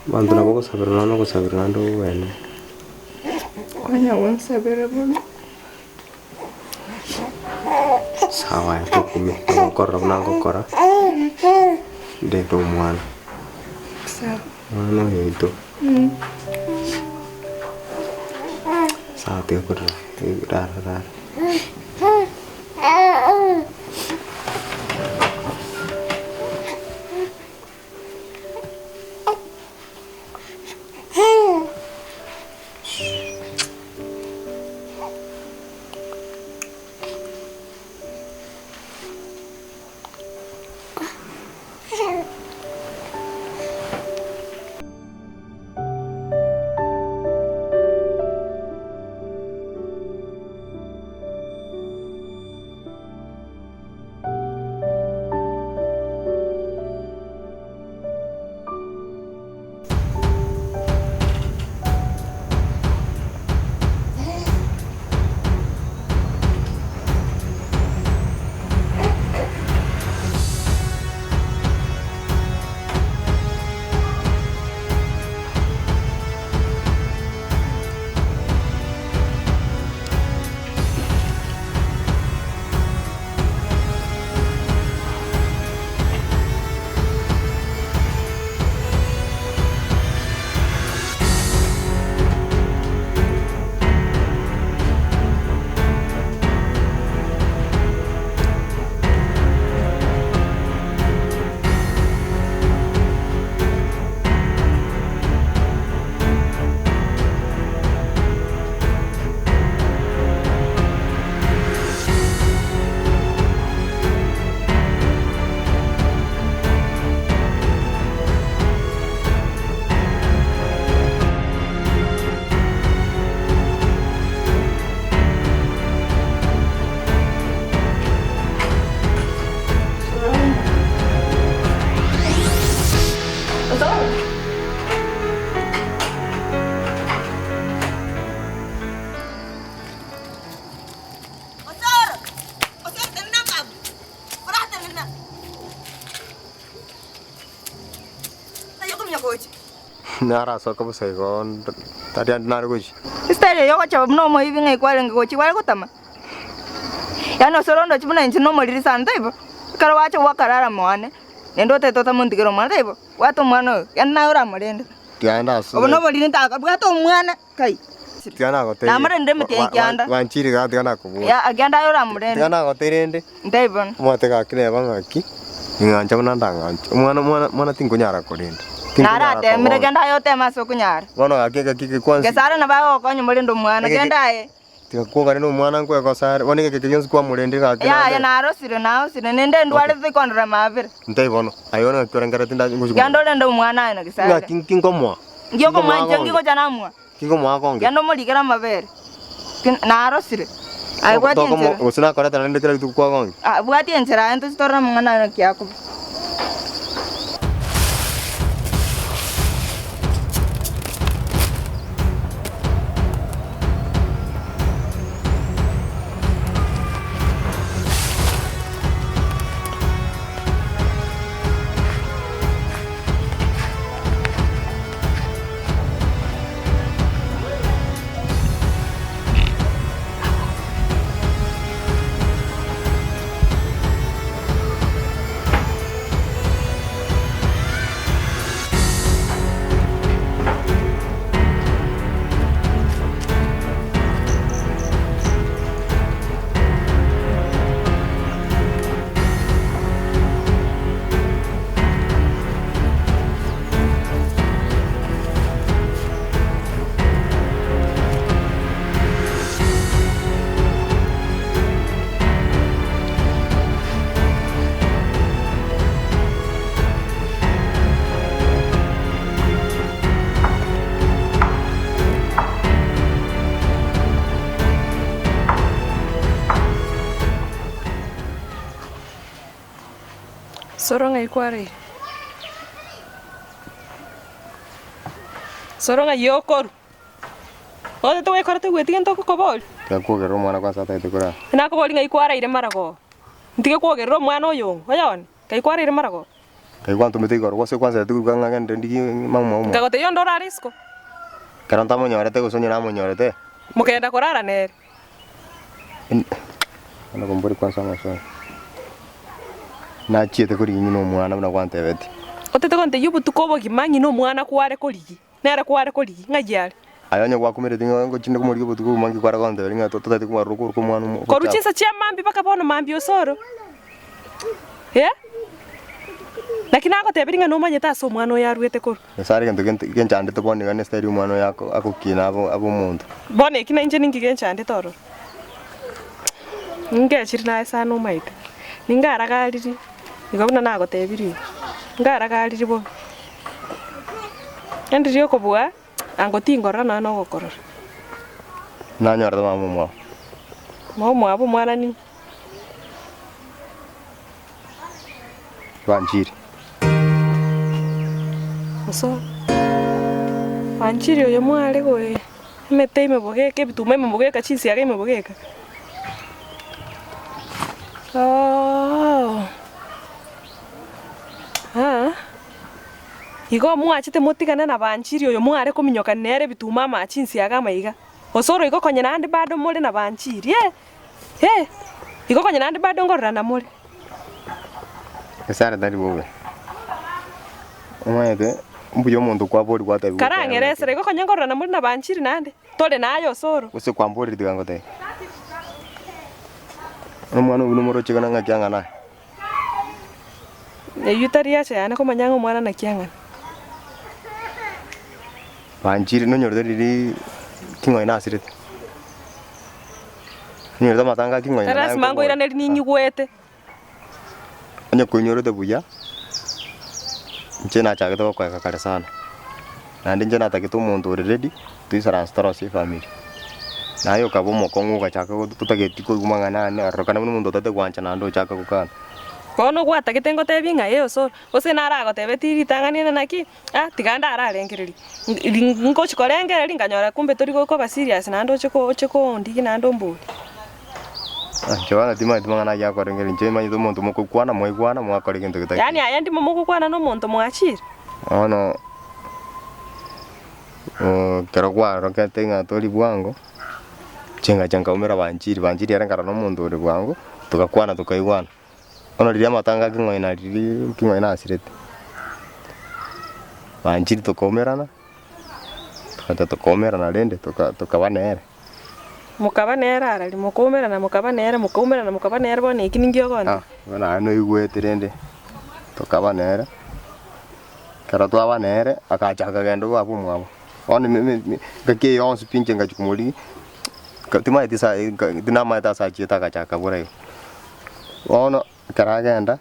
bantu nabo kusabira ndo wene
kwanya wonsabira bulu
sawa to kumi ngokora ngokora de ndo mwana
sawa
mwana yeto sawa tikore rara nara so ko sai gon tadi andar goji
Style yo cha no mo hivi ngai kwale ngochi wale kutama Yano sorondo chimuna nchi no mo liri santa ibo kara wacha wakarara mwane nendo te tota mundigero mwana ibo watu mwana yana ora mrende
tianda so
obo no bolini taka bwato mwana kai
Tiana gote.
Na mare ndeme tienda.
Wanchiri ga tiana ko.
Ya agenda yo ramure.
Tiana gote rende.
Ndebon.
Mwate ga kile bangaki. Inganja munandanga. Mwana tingunyara ko rende.
Nara te mire genda yo te maso kunyara.
Mwana akeka kike kwanza.
Gesara na bago konyo muri ndo mwana genda e.
Tika ko gari no mwana ngwe ko sare. Woni ke kyonsi kwa murende ga kile.
Ya naro sire nao sire nende ndwale zikondra mavire.
Ndai bono. Ayona kyorengara tinda ngushiko.
Gendo ndo mwana ina gesara.
Na kinko mwa.
Ngiyo ko manje ngiko jana mwa.
Kinko mwa konge.
Gendo muri gara mavere. Naro sire. Ai bwati enzera.
Usina korata nende tira tu kwa konge.
Ah bwati enzera ento sitora mwana na kyako.
Soronga ikware. Soronga yokoru. Ode to ekora te gwetigen to ko bol.
Ya ko gero mwana kwa sata itukura.
Na ko bol nga ikwara ire marago. Ndige ko gero mwana oyo. Oyon. Ka ikwara ire marago.
Kai kwanto mete igoro wase kwanza tukuru kanga ngende ndigi mama.
Ka gote yondo rarisko.
Karanta mo nyorete ko sonyo na mo nyorete.
Mukenda korara nere.
Ana kombori kwanza maso. Na chiete kuri nyino mwana na kwante beti.
Otete konte yubu tukobo gimanyi no mwana kware koligi. Nere kware koligi ngajyale.
Ayonye kwa kumere tingo ngo chinde kumori ko tuku mangi kwara kwante beti ngato totati kuma ruko ko mwana.
Koruchisa chia mambi paka bono mambi osoro. Yeah? Lakini ako tebiringa no manyeta so mwana yarwete ko.
Sare kento kenchande to boni gane stadium mwana yako akukina abo muntu.
Bone kina inje ningi kenchande toro. Nge chirina esa no maite. Ningara galiri. Igabuna nago tebiri. Ngara galiri bo. Ndiri yoko bua ango tingora na no gokoro.
Na nyorda mamu mo.
Mo abo mwana ni.
Wanchiri.
Oso. Wanchiri oyo mwale goe. Mete imebogeke bitume imebogeka chisi yake imebogeka. Oh. Ah. Igo mwachite mutigana na banchiri oyo mware kuminyoka nere bituma machinsi yaga maiga. Osoro igo konye nandi bado muri na banchiri. Igo konye nandi bado ngorra na muri.
Esara dari bobe. Omaete mbuyo muntu kwa bori kwa tabi.
Karangeresere igo konye ngorra na muri na banchiri nande. Tole nayo osoro.
Use kwa mbori digangote. Omwana uno moro chikana ngakyanga na.
Yutaria cyane ko manyango mwana na kyanga.
Banchiri no nyorde riri kingo ina asirit. Nyorde matanga kingo ina.
Taras mango ira neri ninyi gwete.
Anya kunyorde buya. Nchena chake to kwa kakare sana. Na ndinje natakitu muntu ready tuisara stara si family. Nayo kabo mokongo kachaka ko tutageti ko gumangana ne arokana muntu tate kwancha nando chaka kukana.
Kono gwata kitengo tebinga yeyo so ose narago tebetiri tangani na ki tiganda ararengereri ngo chikorengereri nganyora kumbe tori ko ba serious nando chiko ndiki nando mbuli
Chwana tima ngana ya ko rengeri nchema nyido muntu mukukwana moigwana mwakore kintu kitaki.
Yani aya ndimo mukukwana no muntu mwachira.
Ono kero kwa rokete nga tori bwango. Chenga umera banchiri yarangara no muntu uri bwango tukakwana tukaigwana. Ono liria matanga kingo ina asirete. Banchiri tukomerana. Kata tukomera na rende tukabanera.
Mukabanera arali mukomera na mukabanera bone ikiningio gonde.
Bana no igwete rende. Tukabanera. Kara twabanere akachaka gendo babu mwabo. Oni gake yonse pinche ngachukumuli. Katima itisa dinama ita sa chita kachaka bure. Ono kara genda.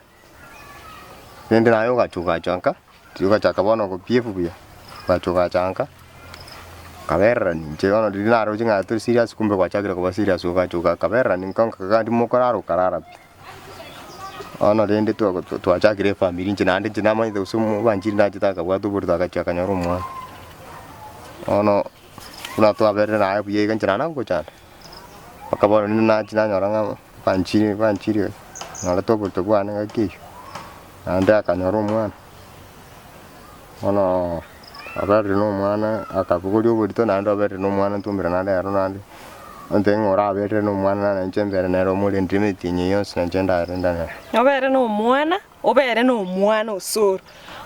Rende nayo gachuka chanka. Chuka chaka bono ko piefu bia. Gachuka chanka. Kabera ni ono dinaro jinga tu serious kumbe kwa chakira kwa serious ukachuka kabera ni nkonka kandi mokoraro karara. Ono rende tu achakire family nchina nama ita usumu banjiri nachitaka bwatu burta kachaka nyorumwa. Ono una tu abere na ayo ye kanchana na ko chan. Pakaboro ni na china nyoranga banjiri ngala to burta bwana ngaki. Anda kanyorumwa. Ono abere no mwana akabuguri burito nando abere no mwana tumira na lero nandi. Antengo ora abere no mwana na nchembere na ro muri ndrimiti nyiyos na chenda renda.
Obere no mwana osoro.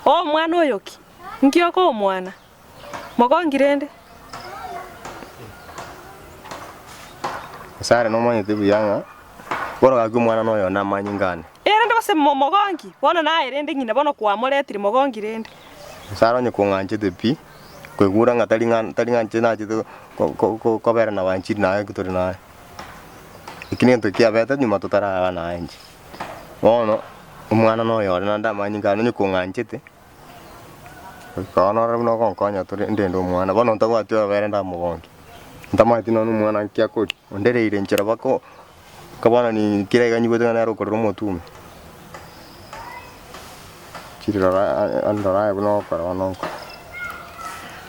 O mwana oyoki. Nkioko omwana. Mogongirende.
Sare no manye tibu yanga. Boro ga mwana no yo na manyingane.
Erende bose mogongi. Bona na erende ngina bono kwa moretiri mogongirende.
Sara nye konganje tepi. Kwegura ngatalinga chena chitu ko bera na wanchi na kutori na. Ikini ento kia beta nyuma tutara na enji. Bono umwana no yo na nda manyingane nye konganje te. Kana ra no konkonya turi ndendo mwana bono ntawa tu bera nda mugongi. Ntama tino no mwana kia ko ndere ire nchera bako kabana ni kira ganyi bota na ro ko romo tu. Chirara andara no para no.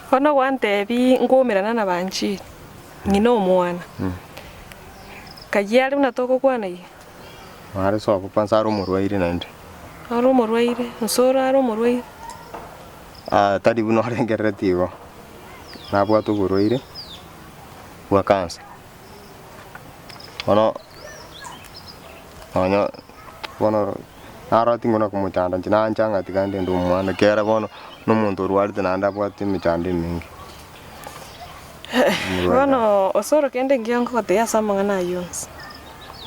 Kono wante bi ngomirana na banchi. Ngino mwana. Kajyali unatoko kwana yi.
Mare so kupansaro murwaire nande.
Aro murwaire, nsora aro murwaire.
Tadi buno rengeretigo. Na bwatu murwaire. Wa kansa. Ono arati ngona kumuchanda nchina anchanga tikande ndo mwana kera bono no muntu rwalite nanda bwati michande mingi.
Bono osoro kende ngiongo kote ya samanga na yons.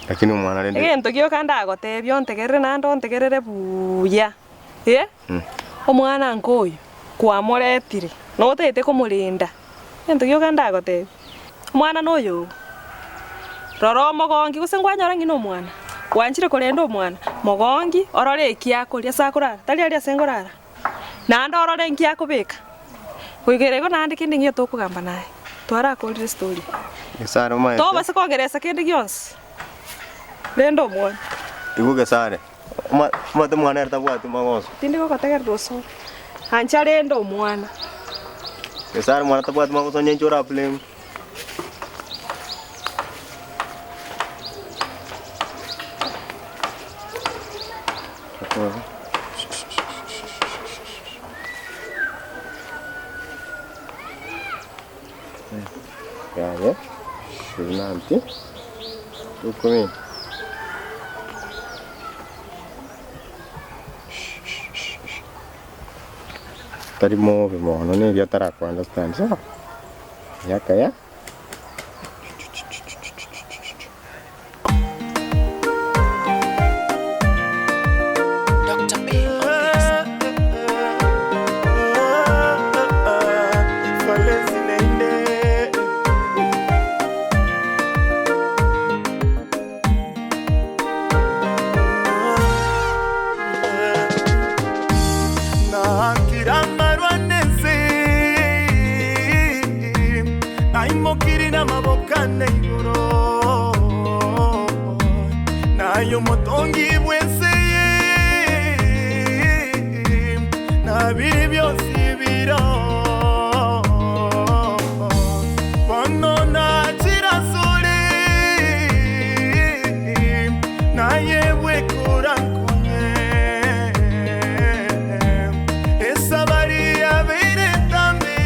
Lakini mwana rende.
Egento gyo kanda gote byontegere nando ntegerere buya. Omwana nkoyo kwa moretire. No tete kumulinda. Egento gyo kanda gote. Mwana noyo. Roro mogongi gusengwanyora ngino mwana. Wanchire kolenda omwana. Mogongi orore ekiako lia sakura. Tali alia sengorara. Nando orore ekiako beka. Kuigerego nandi kindi ngio tokugamba naye. Twara ko story.
Gesare mai.
To base kongeresa kindi gyons. Lendo omwana.
Iguge sare. Mate mwana erta bwati magoso.
Tindi ko kategera doso. Ancha lendo omwana.
Gesare mwana tabwati magoso nyenchora plem. Ya, nanti hukumin. Tadi mau nih dia teraku understand so. Ya kayak.
Nayo motongi bwese na bibyo sibiro bono na chirasole na yewe kurankunye esa baria bere tambe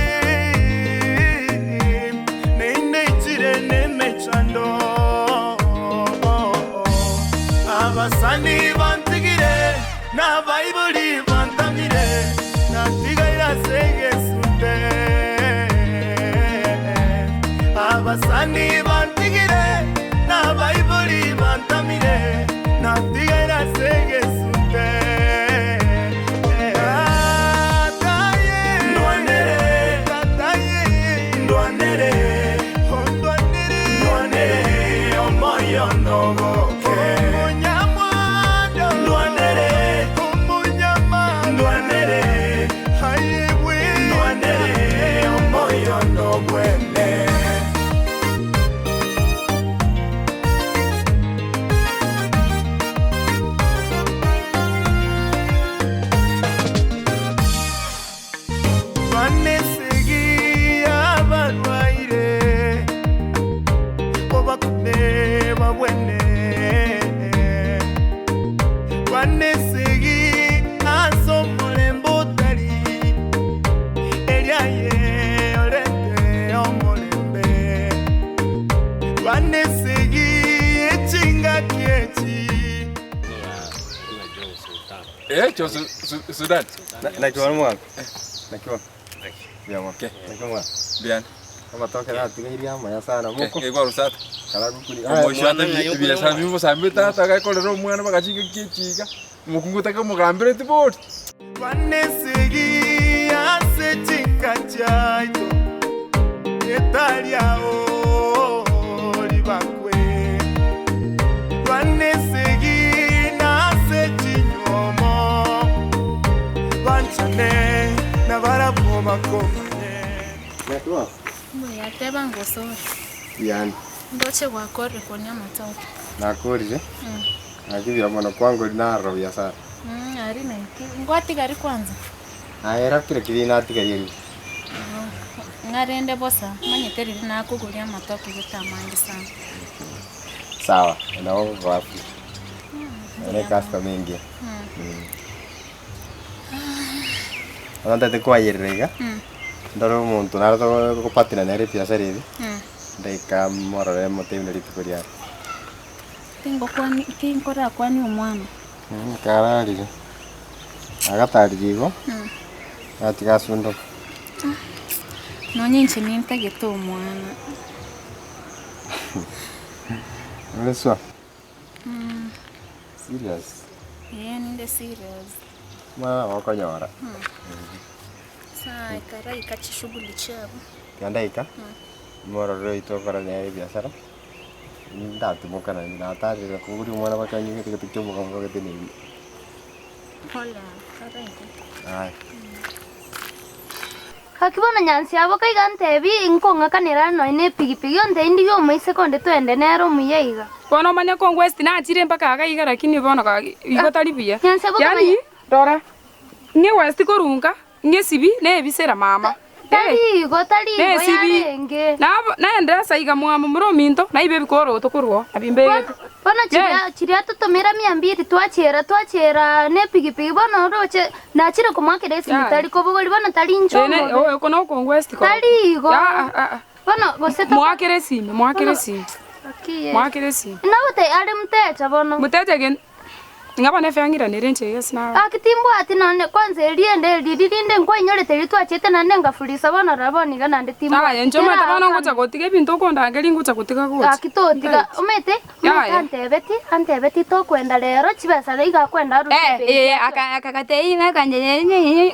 nene chirene mechando abasani bantigire na bible bantamire na tigaira segesunde abasani bantigire n'abayibuli bantamire natigera segesunte
Sudan.
Nakiwa mwangu. Nakiwa. Bien mwangu. Nakiwa.
Bien.
Kama toka na tigairi ama ya sana muko.
Ego rusat.
Kala kukuri.
Moshanda biashara mimi sambita taka ko ro mwana bakachika kichika. Mukunguta kama gambire tibot.
Vanesegi asechika chaito. Etaliao libakwe. Vanesegi na barapo makomane.
Nakiwa.
Mwe teba ngosoro.
Yani.
Ndoche wakore konya matatu.
Nakorije? Akivira mwana kwangu naro ya sana.
Ari na iki. Ngwati gari kwanza.
Era kile kile atigari yari.
Ngarende bosa manyeteri na kuguria matoke gutamangi sana.
Sawa, nao wapi? Ana kasta mingi. Anda kwa yerega. Ndaro muntu narato ko patina nere piasa revi. Ndeka morare motemne ripikoria.
Tingo ra kwani umwana.
Karari. Agatari jigo. Ati kasundo.
Nonyinche ninte geto umwana.
Ngeswa. Serious.
Ninde serious.
Ma wakanyora.
Sai karai kachi shughuli chabo.
Yandaika? Morare itokora nere biashara. Ndati mukana natari kuguri mwana bakanyike tikityo mukamwa gatene.
Hola, karai.
Ai.
Kakibona nyansi abo kaigantebi inkonga kanera no ine pigipigi onde indigo muise konde twende nero muyeiga.
Bono manya kongo west na chire mpaka akaiga lakini bono ka igotari bia.
Nyansi abo
Yani dora. Nge west korunga, nge sibi ne bisera mama.
Tari gotari boyarenge.
Naenda saiga mwamu muro minto na ibe bikoro tokurwo abimbe.
Bono chiria tutomera 200 twachera ne pigipigi bono roche na chire kumwakira esi tari kobogori bono tari nchomo.
Ne kono kongo west ko.
Tari go. Bono goseta
mwakire sime.
Akiye.
Mwakire sime.
Nawote ari mteja bono.
Mteja gen. Ngaba ne fangira ne renche yes na.
Akitimbo ati none kwanza eliende lirinde nkwa inyorete litwachete nande ngafulisa bono raboni ganande timbo.
Enjoma tabana ngocha gotige bintu konda ngeli ngocha gotiga gocha.
Akitotiga umete antebeti to kwenda lero chibesa leiga kwenda ruti.
Akakate ina kanje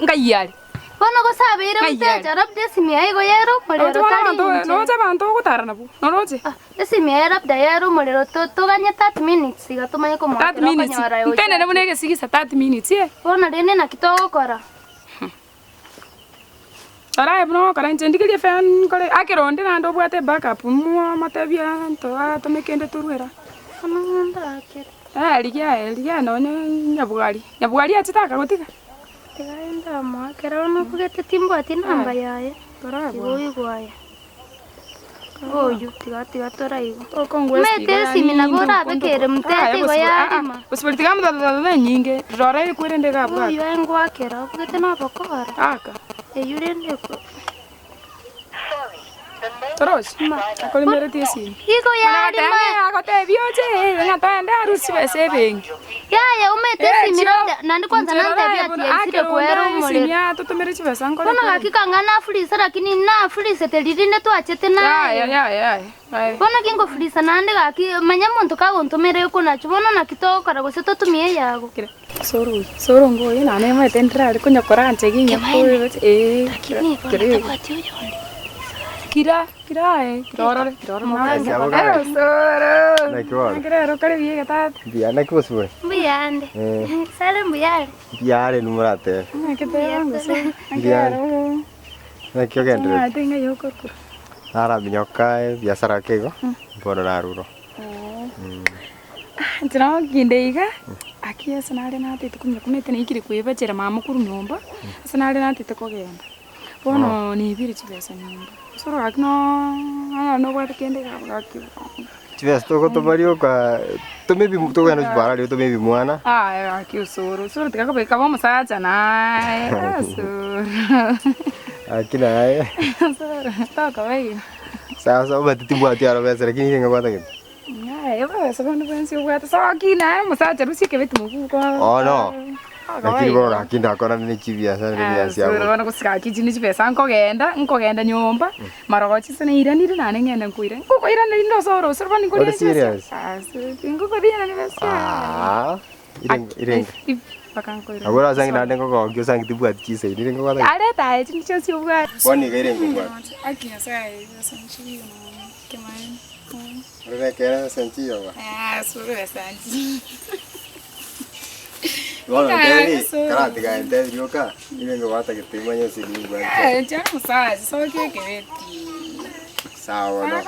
ngayali.
Bono gosabire mteja rabde simia igo yero molero tali.
No bantu gotarana bu. No roje.
Simia rabda yero molero to ganya 30 minutes igatumanye ko
30 minutes. Tene ne munege sigisa 30 minutes ye.
Bono rene na kitoko kora.
Ara ebno kara njendikilie fan kole akironde nando bwate backup mu matebia to atomekende turwera.
Ananda akere.
Ligia no nyabugari atitaka gotiga.
Tigaenda mwakera ono kugete timbo ati namba yaye.
Tora
bo. Igwaye. Oyu tiga tora igo.
Okongwe
mete simina bora bekere mtete igo yarima.
Usipolitika mudada nyinge. Rora ikwirende gabwa.
Oyu engwakera kugete nabokora.
Aka.
Eyurende ko.
Toros, akoli mere tiesi.
Iko yari ma.
Akote bioje, ngataenda harusi bese bengi.
Ya umete simira nandi kwanza nante bia tiesire kwero mole.
Simia tutumire chibesa ngole.
Bona hakika ngana fulisa lakini na fulisa telirinde to achete na.
Ya.
Bona kingo fulisa nande gaki manya muntu ka gontumire ko na chibona na kito kara gose to tumie yago.
Soro ngoye na ne mwe tendra ari kunya koranje ginya ko
Lakini batio yonde.
Kira Kiroro. Soro.
Nakiwa.
Kiroro kare biye gatata.
Bia nakiwa suwe.
Mbuyande. Sale mbuyande.
Biare numurate. Biare. Nakiwa gendere.
Tenga yokorkura.
Nara binyoka biasara kego. Bono naruro.
Ntira kindeiga. Akia sanare na tete kunya kunete ni ikiri kwebachera mama kuru nyomba. Sanare na tete kogenda. Bono ni biri chibesa nyomba. Soro akno no bwate kende gaki.
Chibesa toko tomario ka tomebi toko yana barali tomebi mwana.
Aki soro tika ko kama musacha na. Soro.
Akina ai.
Soro toka wewe.
Sasa ubati timbwati ara besa lakini kinga kwata kitu.
Ya besa bono bensi ubwate sakina musacha rusike betu muko.
Oh no. Lakini bora akinda kona ni chibiasa ni biasa.
Soro bana kusika kijini chibesa nkogenda nyomba. Marogochi sana iranire nane ngenda nkuire. Kuko iranire ndo soro bani ngori.
Serious.
Nguko diana ni besa.
Irenga.
Bakankoira.
Agora sangi nande ngoko kyo sangi tibwati chise ni renga kwata.
Ale tae chincho siubwa.
Boni gairenga kwa.
Akia sai sanchi no kemai.
Ore kera sanchi yo.
Soro sanchi.
Bueno, karate ka ente yoka. Irenga kwata que te maño si ni kwa.
Ya no sabes, solo quiere que veti.
Sawa no.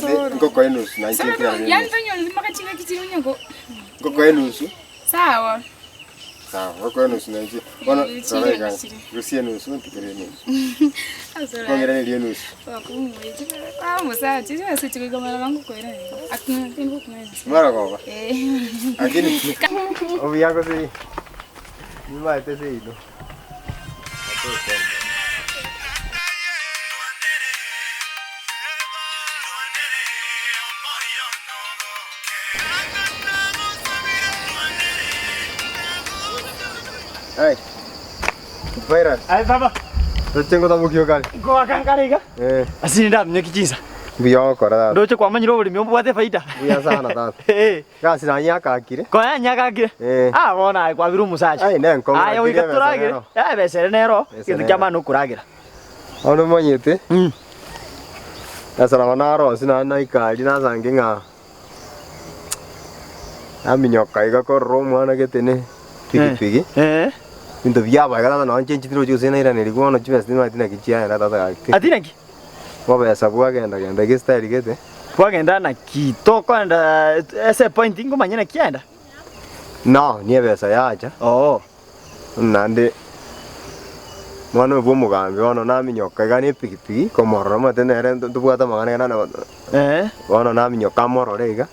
Soro.
Ngoko enus na ikiti ya.
Ya ntonyo makachiga kichiro nyoko.
Ngoko enus.
Sawa.
Sawa, ngoko enus na ikiti. Bueno, sawa ga. Rusi enus, ntikere enus. Kongera ni enus.
Musa, chizo asichike kama wangu kwenda. Akina tingo kuna.
Mara kwa. Lakini obi yako si. Ni maite si no. Hey. Vaira.
Ai baba.
Tuchengo tamu kyo kali.
Go akankariga. Asini ndam nyekichiza.
Biyo kora.
Ndoche kwa manyiro buli myombo bwate faida.
Buya sana tata. Kasi na nyaka akire.
Ko nyaka akire. Bona kwa biru musacha.
Ai nenko.
Ai wikaturagire. Besere nero. Kintu kama nukuragira.
Ono monyete. Sasa na ro sina na ikali na sange nga. Aminyoka igakoro mwana getene. Pigi. Into byaba gala na nche chitiro cyose na irane riko no chibese no atina kichia na tata.
Atina ki?
Waba sabuwa genda ke style gete.
Kwagenda na kitoko anda ese pointing kumanyana kienda.
No, ni besa yacha.
Oh.
Nande mwana bo mugambe ono na minyoka gani pigi komoro matene ere ndubwata magana na. Ono na minyoka moro rega.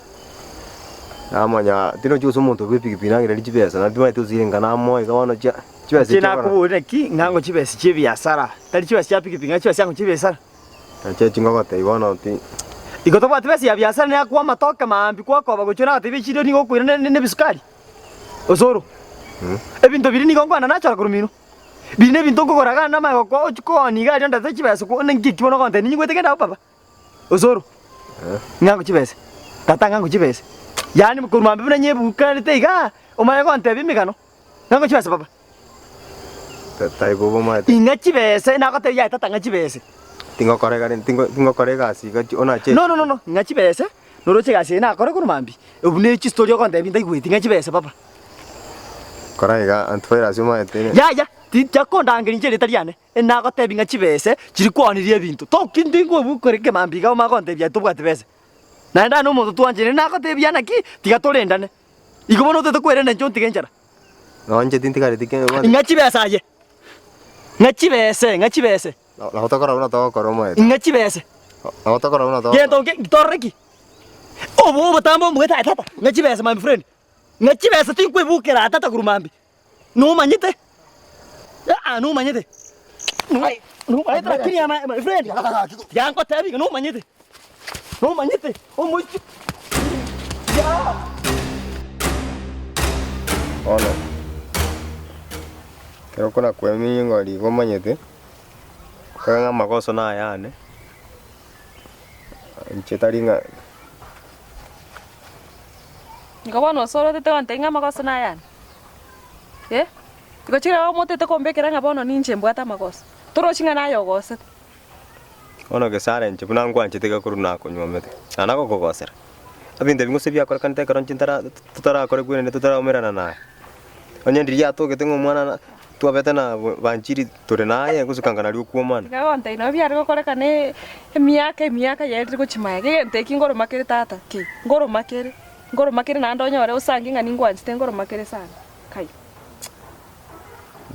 Amanya tino chuso muntu pigi na gire chibesa na ndima tuzirenga na moyo ono cha.
China kubure ki ngango chibesa chibiasara. Tali chibesa cha pigi nga chibesa yangu chibesara.
Acha chingogote ibono ti.
Ikoto bwate besi ya biasara ne akwa matoka maambi kwa bagochona ate bichiro ni gokwira ne bisukari. Osoro. Ebinto biri ni gongwana na chara kurumino. Biri ne binto gokoraga na mago ko chiko ni ga ndanda chibesa ko ngi kibono konte ni ngwete kenda papa. Osoro. Ngango chibesa. Tata ngango chibesa. Yani kurumambi bune nyebuka teiga omaye konte bimigano. Ngango chibesa papa.
Tata ibobo mate.
Inga chibesa na kote ya tata ngachibesa.
Tingo korega siga ona che.
No ngachibese noroche gasi na kore kurumambi ubune chi story ko ndabi ndai gwiti ngachibese papa
korega antwera sima ete
ya ti jakonda ngiri nje litaliane na ko tebi ngachibese chiri kwanirie bintu to kindingo bukoreke mambi ga ma ko ndebya to bwate bese na nda no muntu twanje na ko tebi ana ki tiga tolendane ikobono te kwere na njonti genjara
no nje tintikare tike
ngachibese aye ngachibese
la otokora una tokora mo
ngachibese
la otokora una tokora
yento ke torreki obo batambo mweta tata ngachibese my friend ngachibese tinkwe bukera tata kurumambi no manyite no manyite lakini ya my friend. Yango tabi no manyete. No manyete. O moichu. Ya.
Ono. Kero kuna kwemi ngoli go manyete. Kanga makoso na yane. Nchetaringa.
Ngabona solo tete wantenga makoso na yane. Ikochira motete kombekera ngabona ninje mbwata makoso. Torochinga nayo gose.
Ono gesare nche buna ngwanje tega kuruna ko nyomete. Anako kokosera. Abinde bingo sebya kora kante karon chintara tutara kore gwene tutara omerana na. Onye ndiya to getengo mwana tuabete na banchiri tore naye gusukangana lyo kuomana.
Gawonte ino byari kore kane miaka yetri kuchimaya. Gente kingoro makere tata ki. Ngoro makere na ndonyore usangi ngani ngwanje tengoro makere sana. Kai.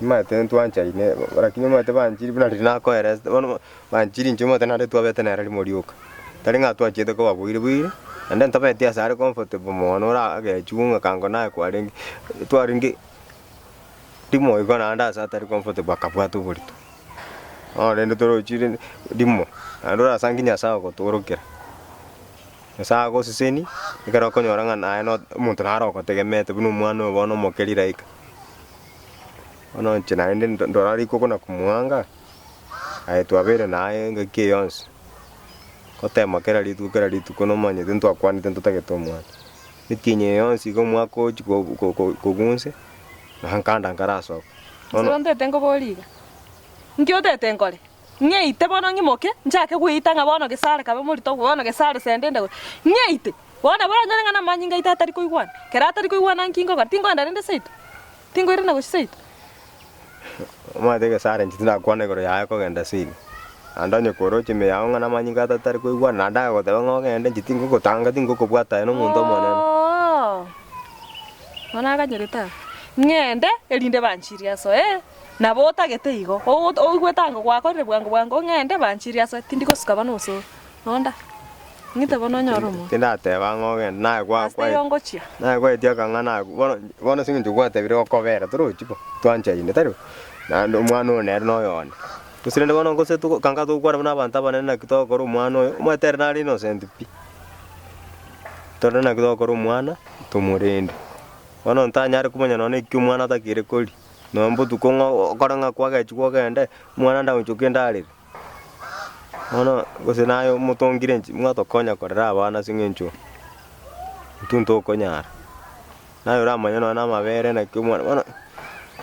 Mate ntuancha ine rakini mate banchiri bina rina ko eres bono banchiri nchimo tena de tuabete na rali moriuka taringa tu achete ko babuire and then tabe tia sare comfortable mono ra ge chunga kango na ko aringi tu aringi dimo igona anda sa tari comfortable kapwa tu burito rende toro chiri dimo andora sanginya sa ko torokera sa ko siseni ikara ko nyoranga na no muntu na ro ko tegemete bunu mwana bono mokeri raika ono nchina ende ndorari koko na kumuanga ai tuabere naye ngake yons kote makera litu kono manye tento akwani tento tageto mwana nitinye yonsi ko mwako ko gunse na hankanda ngaraso
ono nte tengo boliga ngiote tenkole ngeite bono ngimoke njake kuita ngabona gesare kabe muri to bono gesare sendende ngeite bona bora nyanga na manyinga itatari kuigwana keratari kuigwana nkingo katingo ndarende site tingo irena go site
Mate gesare nchitina kwane koro ya ko genda sini andonye koro chime ya ngana manyinga tatari kuigwana nanda go tebe ngo gende nchitingo ko tanga tingo ko bwata eno muntu monene
Ona ganyerita ngende elinde banchiria so na bota gete igo o gwetanga gwako re bwango ngende banchiria so tindiko sukaba no so onda ngite bono nyoromo
tinda te bango gende na kwa
yongochia
na kwa etia kangana bono singi njugwa te bire ko vera toro chipo twancha ine taro na ndo mwana ne no yone tusirende bono ngose tu kanga tu kwa bana banta bana na kito koro mwana o maternal innocent pi toro na kito koro mwana tumurende bono ntanyare kumanya none kyu mwana takire koli no mbutu kongo koranga kwa ga chukwa gende mwana nda uchukenda ali bono ngose nayo mutongire nchi mwato konya korera abana singencho tunto konyara nayo ramanya no na mabere na kyu mwana bono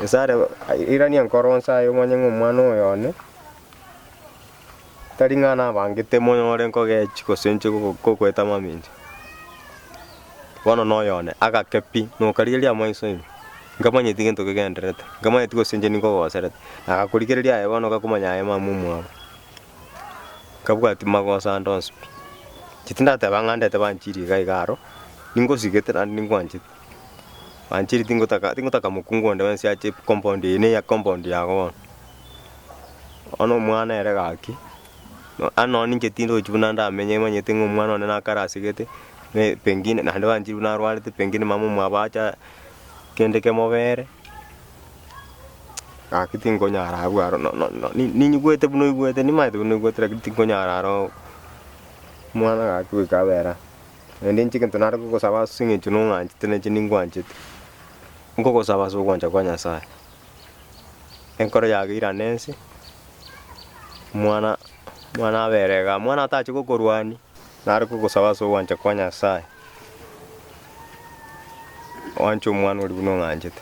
esare irani ankoronsa yo mwanyengo mwana oyone taringana bangite monyore nkoge chiko senche ko kweta maminji bono no yone aga kepi no kariria maiso imi ngamanye tigento kegenderete ngamanye tigo senje ninko goserete akakurikeria aye bono gakumanya aye mamumu abo kabwa timagosa ndonspi chitinda te bangande te banchiri gaigaro ningo sigete na ningo anchit banchiri tingo taka mukungu onde wensi ache compound ine ya compound yago ono mwana ere gaki no ano ninge tindo chibuna nda amenye manye tingo mwana one na kara sigete me pengine na ndo banchiri na rwalete pengine mamu mwabacha kende ke movere akitingo nyara agwaro no ni nyugwete buno igwete ni maite buno igwete akitingo nyara ro mwana gaki kabera ende nchike ntonara ko saba singe chuno nganje tene chiningo anchite ngoko saba so kwanja kwa Nyasaye enkoro yagira nensi mwana berega mwana atachi kokorwani nari ko saba so kwanja kwa Nyasaye wancho mwana uri buno nganjete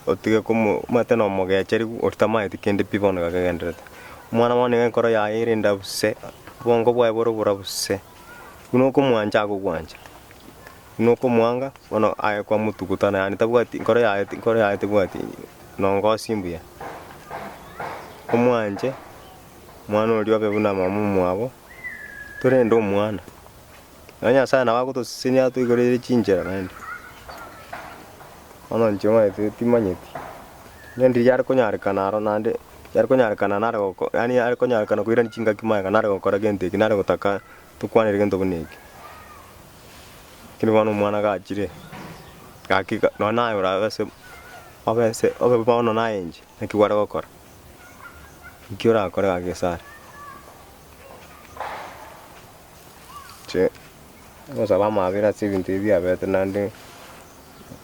otige ko mateno mogecheri ortamaite kende pibono gagendrete mwana enkoro yagira buse bongo bwa boro buse kuno ko mwanja ko kwanja nuko mwanga bono aye kwa mutukutana yani tabwati nkoro ya tabwati nongo simbuya omwanje mwana oli obe buna mamumu abo turendo mwana anya sana wako to sinya to igore chinjera nandi ono njoma timanyeti nendi yar ko nyar kanaro nande yar ko nyar kana naro ko yani yar ko nyar kana ko iran chinga kimaya kanaro ko ragente kinaro taka tukwane regento buneki kini wano mwana gachire gaki no nayo ravese obe bono nainje nekiwara gokora Nkiora akore agesara. Che. Osa ba mabira 70 bia bete nande.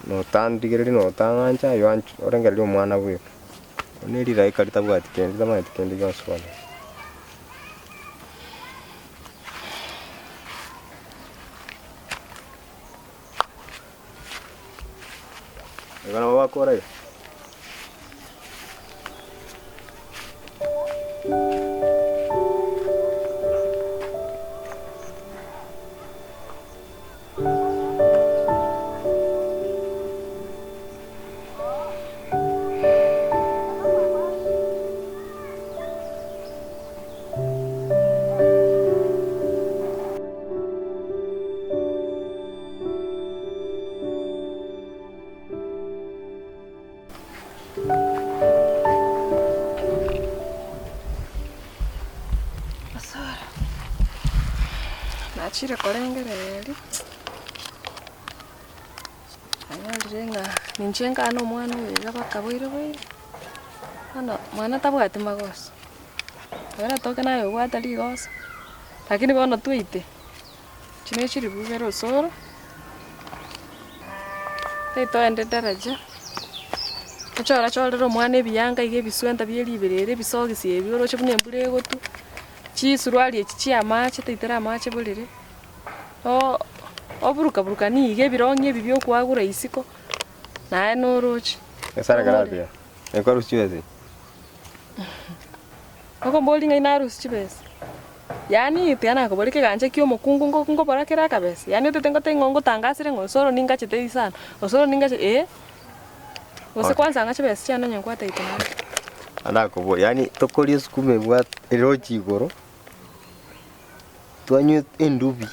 No tandigere no tangancha yo anch orengere mwana bwe. Oneri rai karita bwati kendi tama kendi gaswala. Egana wakora.
Nachire korengereri. Anyalirenga ninjenga no mwana wega bakaboire bwe. Ano mwana tabwati magoso. Era toke nayo gwata ligoso. Lakini bono tuite. Chine chiri bugero soro. Teto ende daraja. Achora chora mwana ebiyanga ige biswenta byeli birere bisogisi ebyo roche bunembure gotu. Chi surwali echi amache teitera amache bulire. Buruka ni ige bironye ebi byokwagura isiko. Nae no roche.
Esara garabia. Ekwa rusiweze.
Oko mboli ngai na rusiweze. Yani tiana ko bolike ganje kyo mokungu ngo barakera kabese. Yani tetengo tengo tangasire ngo soro ninga chete isana. Osoro ninga Ose kwanza ngache bese cyane nyangwa taitana.
Andako bo yani tokori skume bwa erochi goro. Twanyu endubi.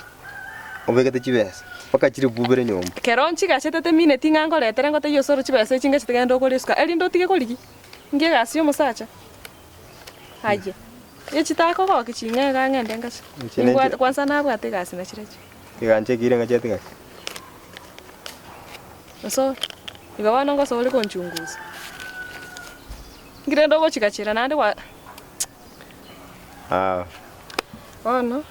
Obegete chibese. Paka chiri bubere nyomba.
Keronchi gachete te mine tingango letere ngote yo soro chibese chinga chitegendo kori ska. Eli ndo tige koliki. Nge gasio musacha. Haje. Echitako ko kichinga ga ngende ngache. Ngwa kwanza nabwa te gasi na chirechi.
Iganje kire ngachete gasi.
So Igawana ngo sole konchunguza. Ngirendo go chikachira nande wa. Ono.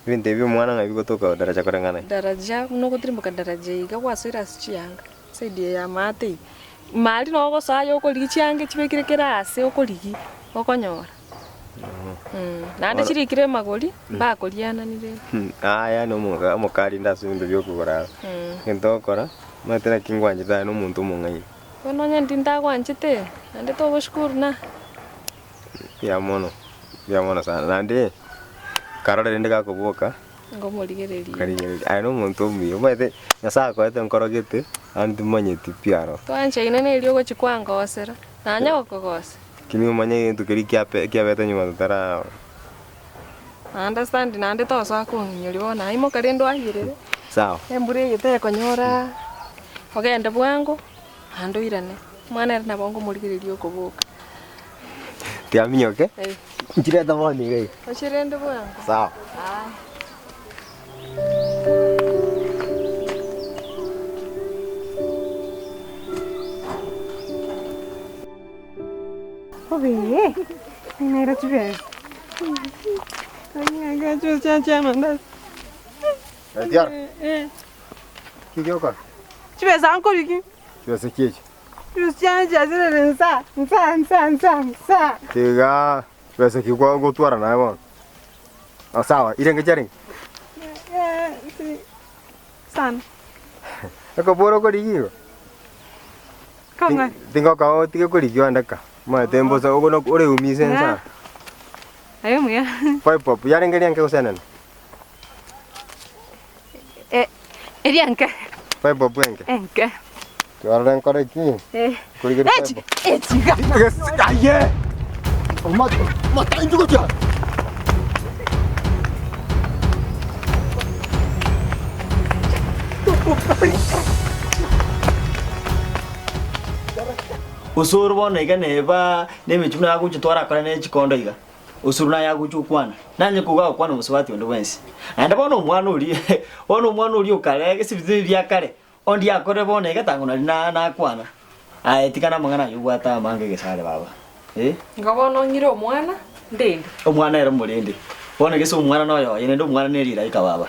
Vinde byo mwana nga bigotoka daraja korangana.
Daraja no kutirimbuka daraja iga wasira sichiyanga. Saidi ya mate. Mali no go sayo ko lichiyange chibekirekera ase okoligi okonyora. Nande chirikire magoli bakoliana nire.
Ya no muga mukari ndasubindo byo kugora. Ngentokora. Matera kingwanje da no muntu mungai.
Kono nyandi ndagwanjite. Nande to bashukuru na.
Ya mono sana. Nande karora rende gakoboka.
Ngomurigereria.
Karigereria. Ai no muntu miyo. Mate nyasa ko ete nkorogete andi manyeti piaro.
Twanje inene iliyo go chikwanga osera. Nanya okogose.
Kimi manye into keri kiabeta nyuma tara.
Understand nande to so akunyoliwa na imo karendo ahirere.
Sawa.
Embure yete konyora. Ogenda bwangu ando irane. Mwana na bongo murigereria okuboka.
Tiaminyoke? Njire tamani gai.
Ochirende bwangu.
Sawa.
Obe. Nera chive. Ai gajo chacha manda.
Tiar. Kigioka.
Chive sanko liki.
Chive sekechi.
Yusiana jazira rensa. Nsa.
Tiga. Chive sekigwa ngotwara nae bon. Sawa, irenge jaring.
San.
Eko boro ko ligiyo.
Kanga.
Tingo ka tige ko ligiyo andaka. Ma tembo sa ogono ore umisensa.
Ayo muya.
Pai pop, yarenge lianke usanan.
Erianke.
Pai pop enke.
Enke.
Tuarren kore ki. Kuligere pai pop.
Chiga.
Aye. Mata injugo ja.
Usuru bona iga neba nemechuna yagu chitwara kora ne chikondo iga. Usuru na yagu chukwana. Nanye kuga kwana muswati ondo wensi. Anda bona omwana uri ukarege sibizi bya kare. Ondi akore bona iga tangona na kwana. Tikana mangana yubwata mange gesare baba.
Ngabona nyire omwana ndende.
Omwana era mulende. Bona gese omwana noyo yene ndo omwana nerira ikababa.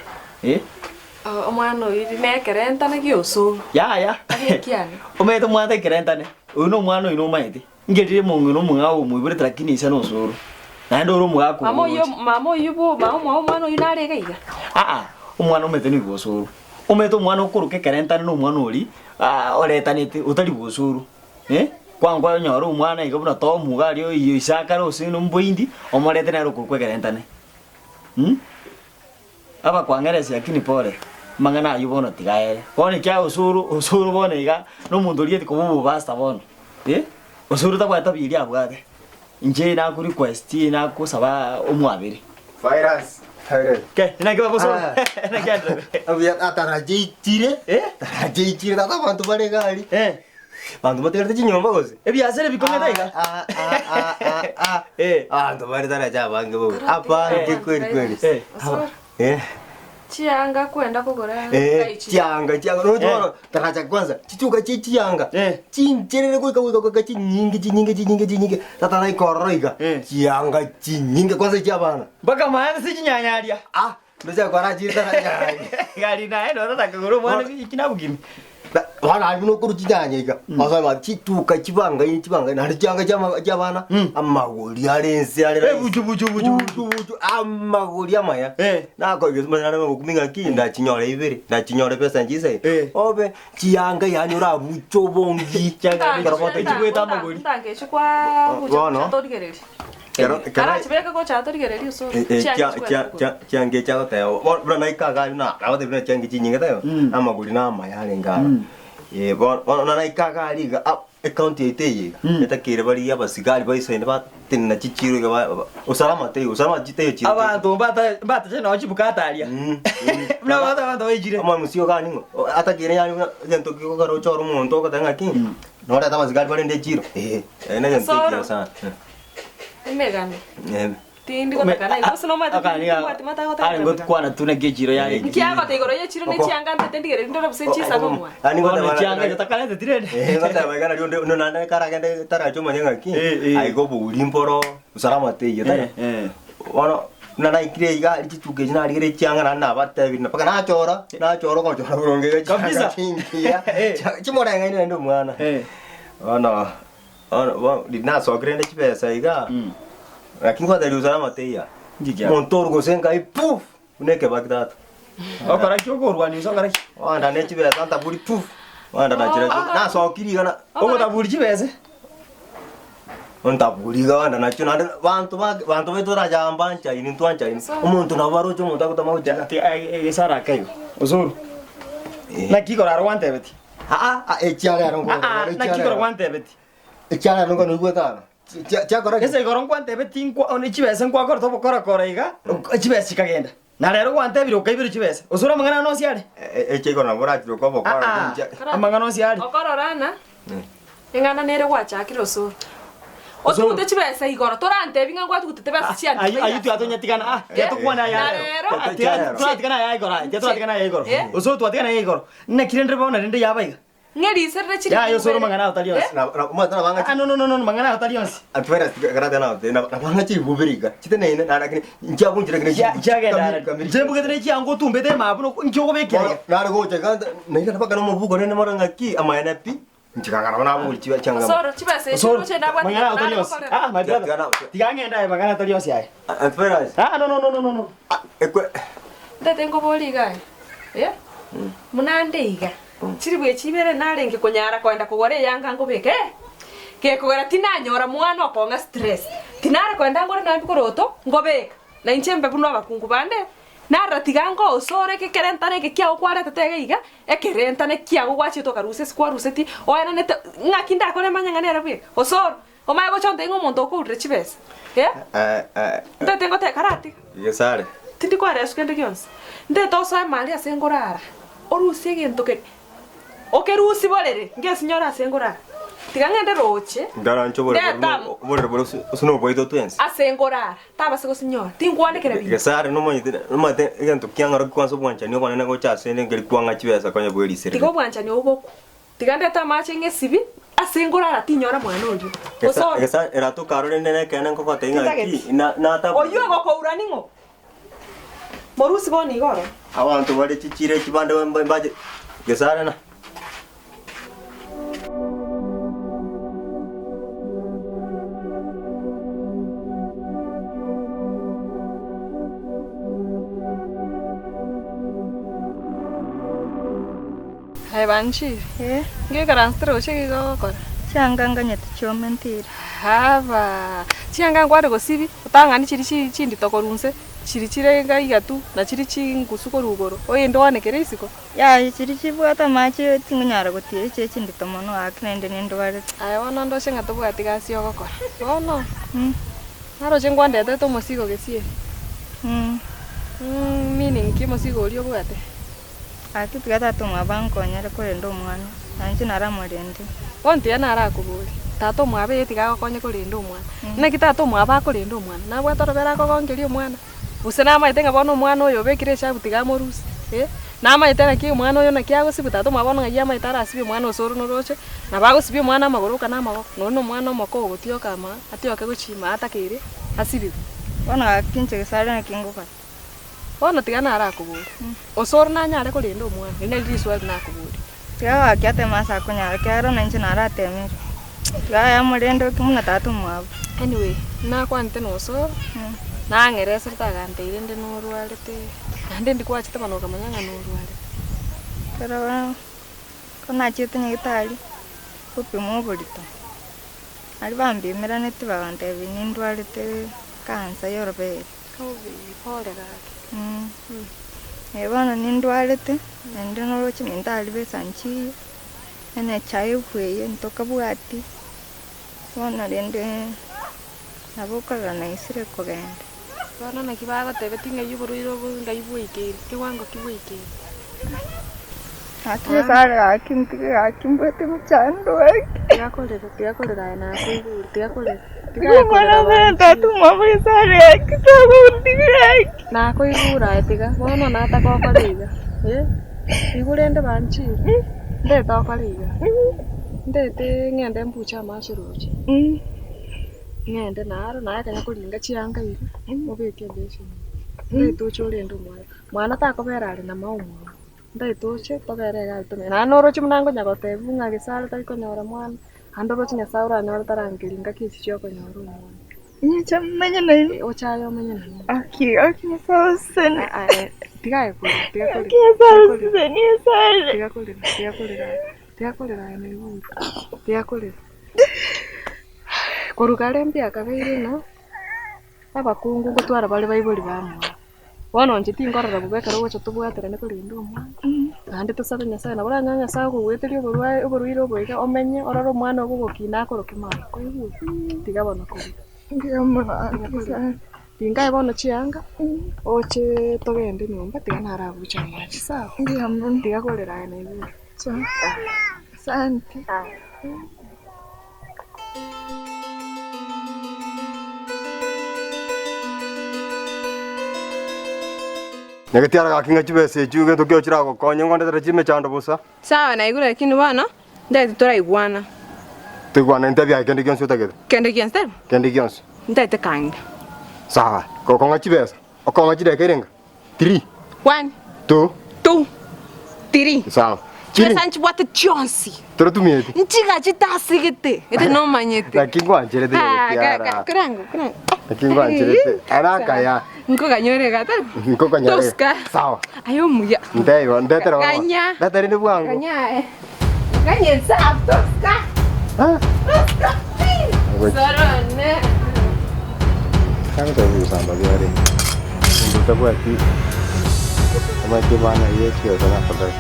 Omwana oyu nekerenta na gyoso.
Ya.
Kiani.
Ometo mwana kerenta ne. Uno mwana ino maite. Ngerire mungu no mungawo mwibure trakini isa no soro. Na ndo ro mwako.
Mama oyu bo omwana oyu narega iga.
Omwana omete ni gosoro. Ometo mwana okuruke kerenta no mwana ori. Oretanite utari gosoro. Kwangwa nyoro umwana ikabuna to mugali iyo isaka ro sino mboindi omorete na roko kerentane. Aba kwangereza yakini pore. Mangana ayubona tigaere. Kone kya usuru bone iga no mundu rieti ko bubu basta bono. Usuru tabata biri abwate. Nje na ku request na ku saba omwabiri.
Virus.
Ke, ina kiba boso. Na kyandra.
Abia atarajichire. Atarajichire tata bantu bare gali. Bantu baterte chinyomba gose.
Ebyasere bikometa iga.
Bantu bare taraja bange bo. Apa ndi kweli.
Chianga kwenda kugora.
Chianga. No taraja kwanza. Chichuka chianga. Chincherere kwa chinyingi. Tata na ikoroiga. Chianga chinyingi kwanza chabana.
Baka maana si chinyanyaria.
Ndoja kwa raji taraja.
Gali nae ndo tata kugoro mwana kinabugimi.
Wana alino kuru chinyanyika. Masama chituka chibanga na chianga chabana. Amagoli alense ale. Buju amagoli amaya. Nako yesuma na kuminga kinda chinyore ibere. Na chinyore pesa njise. Obe chianga yani ura bucho bongi.
Chianga ngarota chibweta amagoli.
Ndange chikwa bucho chatorigereri. Kara chibeka ko chatorigereri so.
Chianga chako tayo. Bora naikaga na. Awate bina chianga chinyinga tayo. Amagoli na amaya ngara. Bona naikaga aliga account yete etakire bari abasigari bayisaine batinna chichiro ga usalama chite chiro
abantu bata je no chibukataria na bata bayijire
ama musio gani ngo atakire yani jento kiko garo choro muntu ko tanga ki no rata basigari bari nde chiro na jento kiro sana
megani tindi ko takana iko no mata mata ko
takana ngot kwana tuna gejiro yani
nkiaba te goro ye chiro ne chianga ntetendigere ndo busenchi sabo mwa
ani
ngota chianga takana te tirede
ngota bagana ndo nana kara gende taracho manyanga ki ai go bulimporo usalama te yeta nana ikire iga ichituke jina rigere chianga nana batevi na paka na choro ko choro buronge
kabisa
chimora ngai ndo mwana dina so grande chipesa iga lakini kwa dalili usalama teia montoro gosenga ipuf uneke bagdata
okara kyoko rwani usongara
wanda nechi beza anta buri puf wanda na chira na so kiri gana
ogo taburi chibeze
onta buri ga wanda na chuna bantu betora jamba ncha ini twancha ini umuntu na baro cyo umuntu akutama ujana
esara kayo uzuru na kikora rwante beti
echiara rongo
na kikora rwante beti
echiara rongo no gwetana Chakora
kese goron kwante betinkwa oni chibese nkwa kora topo kora iga chibese kagenda na rero kwante biro kaibiro chibese usura mangana no siare
chego na bora chiro kobo kora
amangana no siare
okororana engana nere gwachakira usura Otu chibese igoro torante binga ngwa tukutebesa chiani
ayitu atonyatikana yatukwana ya turatikana ya igoro turatikana ya igoro uso turatikana ya igoro na kirendre bona rende yabaiga
ngeri serre chiri
ya yo soro mangana utalions
na banga
no mangana utalions
atwera garata na banga chiri bubiriga chitene na lakini njabunjira kine
chagenda jembu ketene chiango tumbete mabuno njoko bekere
na go chaganda na baka no mubugo ne moranga ki amayana pi nchikangana na buli chiba changa
soro chibase soro chenda bwa
mangana utalions my brother tigangenda mangana utalions ya
atwera
no
ekwe
ndatengo boliga munande iga chiri bwe chibere narenge kunyara kwenda kugore yanga ngubike ke kugora tinanyora mwana okonga stress tinara kwenda ngore nambi koroto ngobeka na inchembe buno abakungu bande nara tigango osore ke kerentane ke kya okwara tetege iga ekerentane kya gwachi to karuse skwaruseti oyana nete ngakinda kone manyanganera bwe osoro omago chonte ngomonto ko urechibese ndatengo te karati
yesare
tindi kwa reskende kyons ndeto so mali asengorara orusie gento ke okerusi bolere ngesinyora asengorara tigangende roche
ngarancho bore usuno boito twense
asengorara tabase go sinyora tingwandekere bi
gesare no mate gento kyangara kwanso bwancha ni kwana ngo cha sene ngeli kwanga chibesa kwanya bweli sere
tigo bwancha ni oboko tigande tamache ngesibi Asingura ratinyora mwana uyu. Osoro.
Esa era tu karone nene kena ngoko tenga ki na ta.
Oyo goko urani ngo. Morusi boni igoro.
Abantu bari chichire chibande mbaje. Gesara na.
Hai banchi. Nge karanstra oche go kora.
Changa nyete chomentira.
Hava. Chianga ngware go sibi. Utanga chiri chindi tokorunse. Chiri chirenga igatu na chiri chingusuko rugoro. Oye ndo wane keresiko.
Ya chiri chibwata machi tingunyara gotie chindi tomono aknende ndo wale.
Ai wono ndo shenga to bwati gasi go kora. Wono. Naro chengwande to mosigo gesie. Meaning ki mosigo olio bwate.
Ati tigata to mabanko nyara kore ndo mwana. Anchi nara morende.
Onti anara kubuli. Tato mwabe yetiga konye kore ndo mwana. Na kitato mwaba kore ndo mwana. Na bwatoro bera ko kongerio mwana. Usena maitenga bono mwana oyo bekire cha butiga morusi. Na maitena ki mwana oyo na kiago sibutato mwabono ngaya maitara asibe mwana osoro no roche. Na bago sibe mwana magoroka na maboko. Nono mwana moko gotio kama atioke guchima atakire asibe.
Bono akinche gesara na kingoka.
Bono tigana ara kubuli. Osoro na nyare kore ndo mwana. Ine riswa na kubuli.
Tiga akiate masa kunyara kiaro na nchi nara temere. Tiga ya morendo kimuna tatu mwabu.
Anyway, na kwante no osoro. Na ngeresa tagantire ndi nurwarite. Ande ndi kwachite manoka manyanga nurwarite.
Pero kona chite nyitali. Kupimo bolito. Ali bambi meranete bagante binindwarite kansa yorobe.
Kobi pole gake.
Ebana nindwarite ende noroche mentali besanchi. Ene chayo kweye ntoka bwati. Wana rende naboka na isire kogenda.
Bana na kibaga tebe tinga yuburuiro bunga yubuike kiwango kibuike.
Ati sare akimbete mchando
tiakolera na kuibu tiakolera.
Mwana menda tu mama sare kitagundira.
Na kuibura etiga bono na takokolera. Igurende banchi. Nde takokolera. Ndete ngende mpucha mashuruji. Ngende naro na kanya kulinga chianga iri. Mubeke besho. Ndete uchole ndo mwana. Mwana takobera ari na maumu. Ndete uche tobere ga tume. Na noro chimnango nyagote bunga gesala tariko nyora mwana. Andoro chinya saura nyora tarangilinga kichi choko nyoro mwana.
Nyicha menya na
ochayo menya na.
Aki sausen.
Tiga ko.
Aki sausen ni sare.
Tiakolera ene buru. Tiakolera. Korugare mpya kabeire na abakungu gutwara bali bayibuli bamwe. Wono njiti ngorora bubeka ro cyo tubwatera ne kuri ndo mwana. Ande tusabe nyasa na buranya nyasa ko weterio burwaye uburuiro boika omenye ororo mwana ogugukina akoro kimara. Ko ibu tigabona ko.
Ngiamana.
Tinga ibono chianga. Oche togende nyumba tigana arabucha machi sawa.
Ngiamana
tigakolera ene buru.
Asante.
Negatiara gakinga chibese chuge tokyo chirago konye ngonde tara chime chando busa.
Sawa na igura lakini bwana ndai tora igwana.
Tegwana ntabya kende kyonso tagede.
Kende kyanse?
Kende kyonso.
Ndai tekanga.
Sawa, ko konga chibese. Okonga chide kerenga. 3.
1
2
3.
Sawa.
Chile sanchi bwate chonsi.
Toro tumieti.
Nchiga chitasigete. Ete no manyete.
Lakini anjere de
tiara. Krango.
Lakini anjere. Araka ya.
Nko kanyore gata.
Nko kanyore.
Toska.
Sawa.
Ayo muya.
Ndaiwa, ndetera.
Kanya.
Ndetera ni bwangu.
Kanya. Kanya sa toska. Toska. Sorone.
Kama tabii samba biare. Ndio tabu ati. Kama kibana yechi yotana fadhali.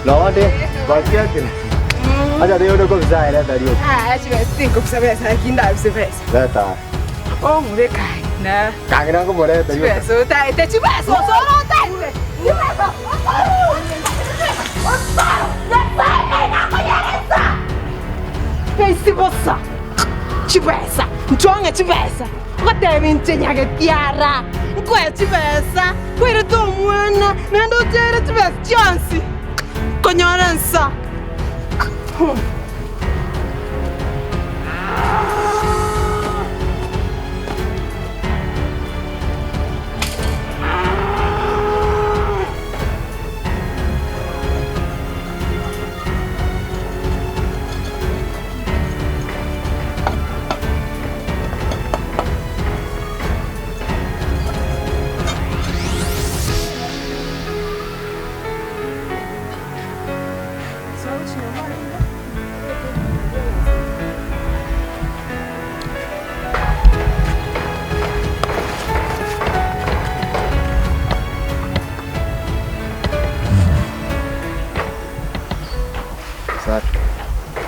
Lawande, bakia kile. Aja leo ndio kwa ile dario.
Acha sinko kusabesa kinda bisebesa.
Data.
Oh, mure kai na.
Kangira ko bore dario.
So ta ite chibaso solo ta. Chibaso. Pensi bossa. Chibesa. Ntonga chibesa. Ngotevi ntsenya tiara. Ngwe chibesa. Kwere to mwana. Nando tere chibesa chansi.
konyora nsa.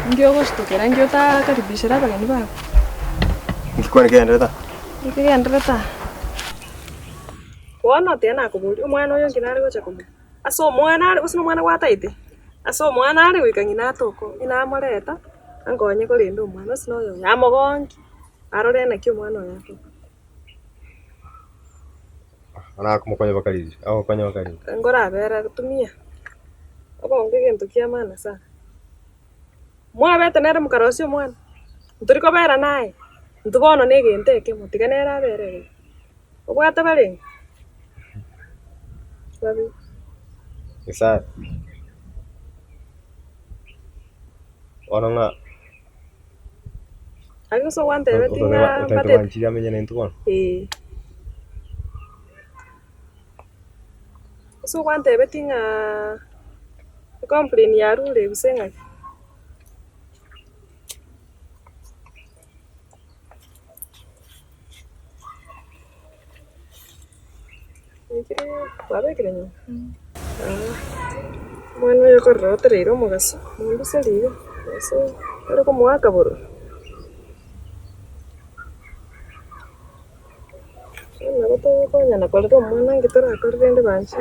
Ngio kushtukira ngio takaribishira abageni babo.
Ngikuwa nikiendelea.
Nikiendelea. Wona tena kubuli umwana uyo nginari gocha kumu. Aso mwana ari usino mwana gwataite. Aso mwana ari wikangina toko ina amoreta angonye kurinda umwana usino yo yamogongi. Arore na kyo mwana yake.
Ana kumukonya bakarizi. Aho konya bakarizi.
Ngora bera kutumia. Abo ngigentu kiamana sana. Mwabete nere mukarosio mwana. Nturiko bera naye. Ntubono negenteke mutiganera berere. Obwata bale. Babi.
Isa. Oranga.
Ayo so wante betinga
pate. Banchi amenya nentukono.
So wante betinga complain ya rule busenga. Babe kirenyo. Bueno, yo corro terero mogaso. Mundo salido. Eso era como acabó. Na boto konya na kolero mwana ngitora korende banchi.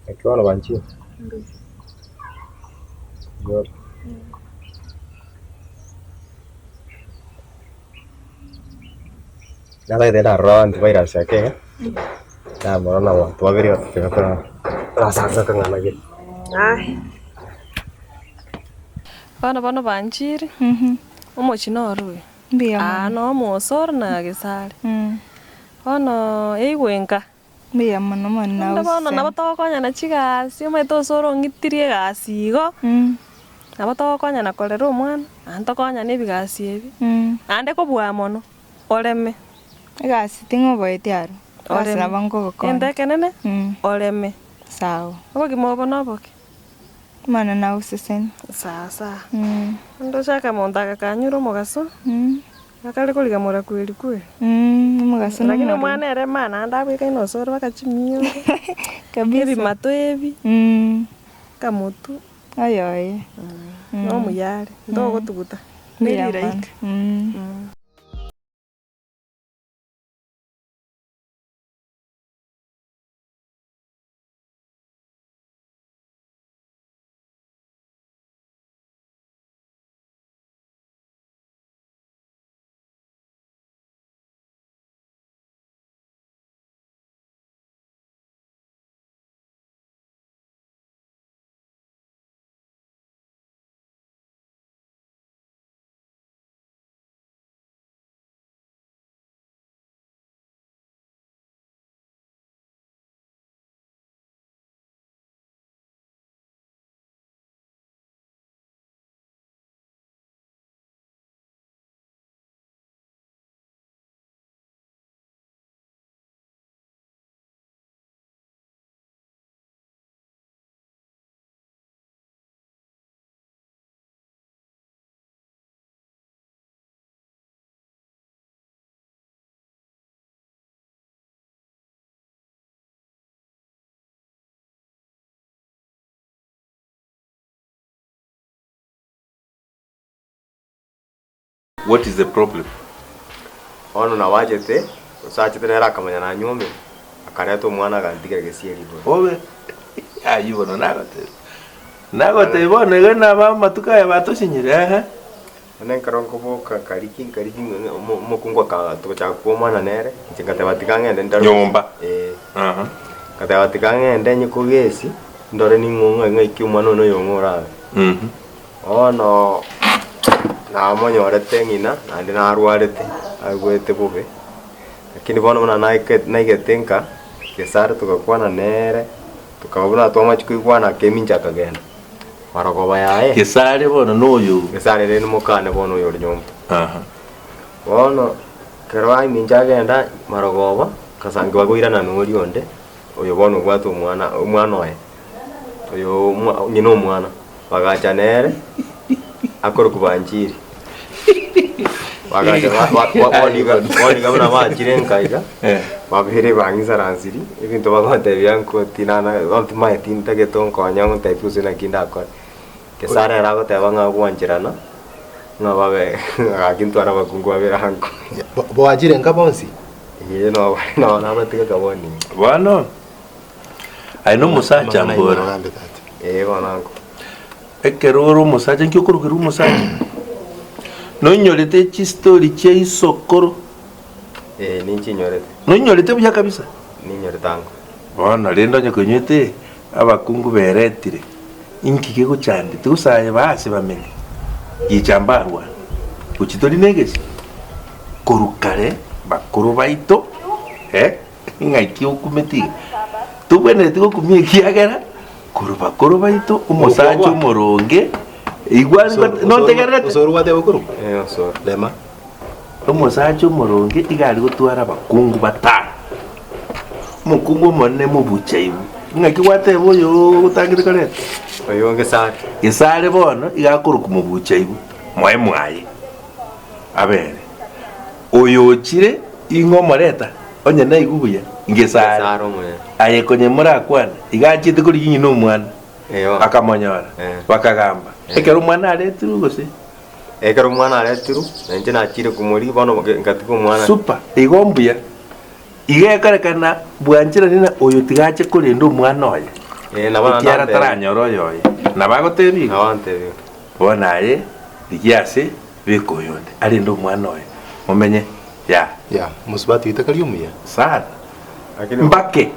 Akiwa banchi. Good. Nada de la ronda vai rasa ke. Na morona wa tua gari ke kata rasa ka ngana ge.
Ai. Bana banchiri. Omochino ruwe.
Mbia.
No mosor na gesare. Ono eiwenka.
Mbia mano mana.
Ndabona nabato na chiga sioma itosoro ngitirie gasigo. Nabato konya na kolero mwana. Anto konya ne bigasi ebi. Ande ko bua mono. Oreme.
Gasi tingo boete aro. Oreme bango ko.
Ende kenene? Oreme.
Sawa.
Obo gimobo noboke.
Mana na usesen.
Sasa. Ndo shaka montaga kanyuro mogaso. Akali kuliga mora kweli kweli.
Mogaso.
Lakini mwana ere mana ndabe kaino soro bakachimio.
Kabisa.
Ebi mato ebi. Kamutu.
Ayoye.
No muyari. Ndo gotuguta. Niriraika.
What is the problem?
Ono na wajete, usachete nera kamanya na nyome. Akareto mwana gandiga gesieri bo.
Obe. Ayibo no nagote. Nagote ibone gana ba matuka ya batoshinyire ha.
Nen karonko boka karikin mokungwa ka to cha kwa mwana nere. Chingate batikanga ndenda.
Nyomba.
Katawati kang'ende nyikogesi ndore ning'ong'o ng'aiki umwana ono yong'ora. Ono namonyorete ng'ina nandi narwarete agwete bobe. Lakini bono bona naigetenka kesare tukakwana nere tukabona twamachikuigwana keminja kagenda. Maragoba yae.
Kesare bono noyo.
Kesare reno mukane bono yori nyomba. Bono kerwa iminja genda maragoba kasangwa gwirana nori onde. Oyo bono gwatu umwana oye. Oyo nyino umwana. Bagacha nere akoro kubanjiri. Bagacha waniga bana bajirenka iga. Babere bangiza ranziri. Ibintu bagote byanko tinana ultima tinta getonko anyango taipuze na kinda akora. Kesara rago tebanga gwanjirana. Ngababe akintu araba kungwabera hanko.
Bo ajirenka bonsi.
No nabatika kaboni.
Bwana. Aino musacha mbora.
Banango.
Ekeroro musacha nkyokuru musacha. No nyorete chi story che isokoro.
Ninchi nyorete.
No nyorete buya kabisa.
Ninyoretango.
Bwana rendo nyakonyete abakungu beretire. Inkike guchande tusaye base bamenye. Yichambarwa. Uchitori negesi. Korukare bakuru baito. Ngaiki okumetiga. Tubene tigo kumie kiagera. Kuru baito umusacho moronge. Igual no te garrete.
Usoro wate bakuru.
Usoro.
Lema. Umusacho moronge igari gutwara bakungu batano. Mukungu monne mubuchaibu. Ngaki wate boyo utangire kare.
Oyo ngesare.
Gesare bono igakuru kumubuchaibu. Mwaye. Abere. Oyo chire ingomoreta. Onye na igubuya. Ngesare. Aye konye mura kwana. Igachite kuri nyino mwana. Akamonyora. Bakagamba. Ekero mwana areturu gose.
Ekero mwana areturu. Nje nachire kumuri bono ngatiko mwana.
Super. Igombuya. Igekarekana bwanjira nina oyo tigache kuri ndo mwana oya.
Nabana
tiara taranyoro yoye. Nabagotebi.
Nabantebi.
Bona aye digiase bikoyonde. Ari ndo mwana oya. Mumenye. Ya,
musibati itakari umuya.
Sana. Mbake.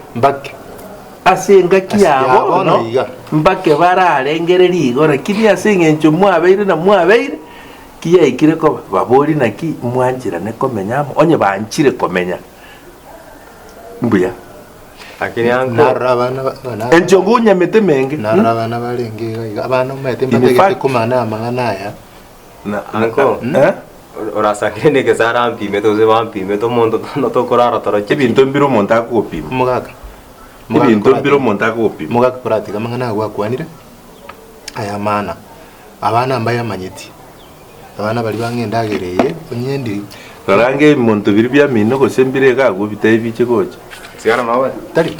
Asenga kiyabo no. Mbake bararengereri igora kiri asenga encho mwabeire na mwabeire. Kiya ikire ko babori naki mwanjira ne komenyamo. Onye banchire komenya. Mbuya.
Akini anko.
Narabana.
Encho gunya metemenge.
Narabana barengega. Abana metemenge kumana amangana ya.
Na anko. Orasakire ne kesara ampime toze bampime to mondo no to korara tarache
bintu mbiro monta kopima.
Mugaka.
Bintu mbiro monta kopima.
Mugaka pratika mangana gwakwanire. Aya mana. Abana ambaye amanyeti. Abana bali bangendagereye onyendi.
Karange monto biribya mino ko sembire ka go bitaye biche koje.
Sigara nawe.
Tari.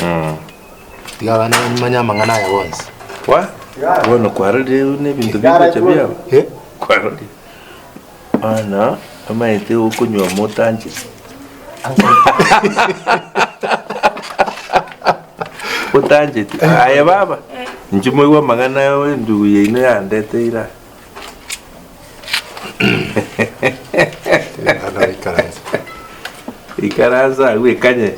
Tiga abana banyanya mangana ya bonse.
Wa? Wono kwarade ne bintu biche bya. Kwarade. Ana, ama ete ukunywa motanje. Motanje. Aya baba. Njumwe wa magana yawe ndugu yine yandete ira. Ikaranza we kanye.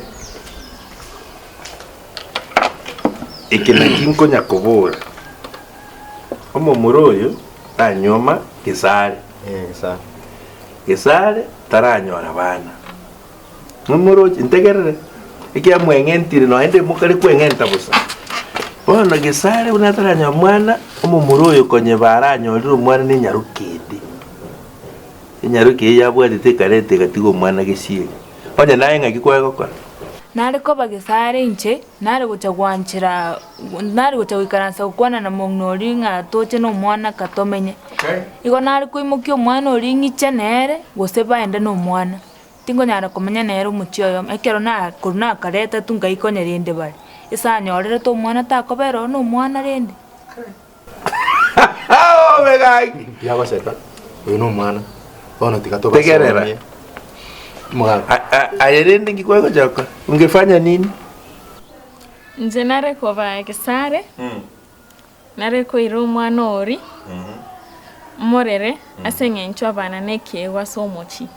Ikena kinko nyakobora. Omo muroyo tanyoma kisare.
Kisare.
Gesare taranyora bana. Numero integerere. Ikia mwengentire no ende mukari kwengenta busa. Bona gesare unataranya mwana umumuroyo konye baranyorira umwana ni nyarukindi. Inyaruki yabwatite karete gatigo mwana gesiye. Onya naye ngakikwego kwa.
Nari ko bagesare inche nari guchagwanchira nari guchawikaransa kukwana na mongnori nga toche no mwana katomenye. Igo nari kuimukio mwana oringiche nere goseba ende no mwana. Tingo nyara komenya nere umuchio yo ekero na kuruna kareta tunga ikonye rende bari. Isa nyorere to mwana takobero no mwana rende.
Oh megai.
Yago seta. Uyu no mwana. Bona tikatoba.
Tegerera. Ayerende ngikwego chako. Ungefanya nini?
Nje nare ko ba gesare. Nare ko iru mwana ori. Morere asengencho abana nekiegwa somochi.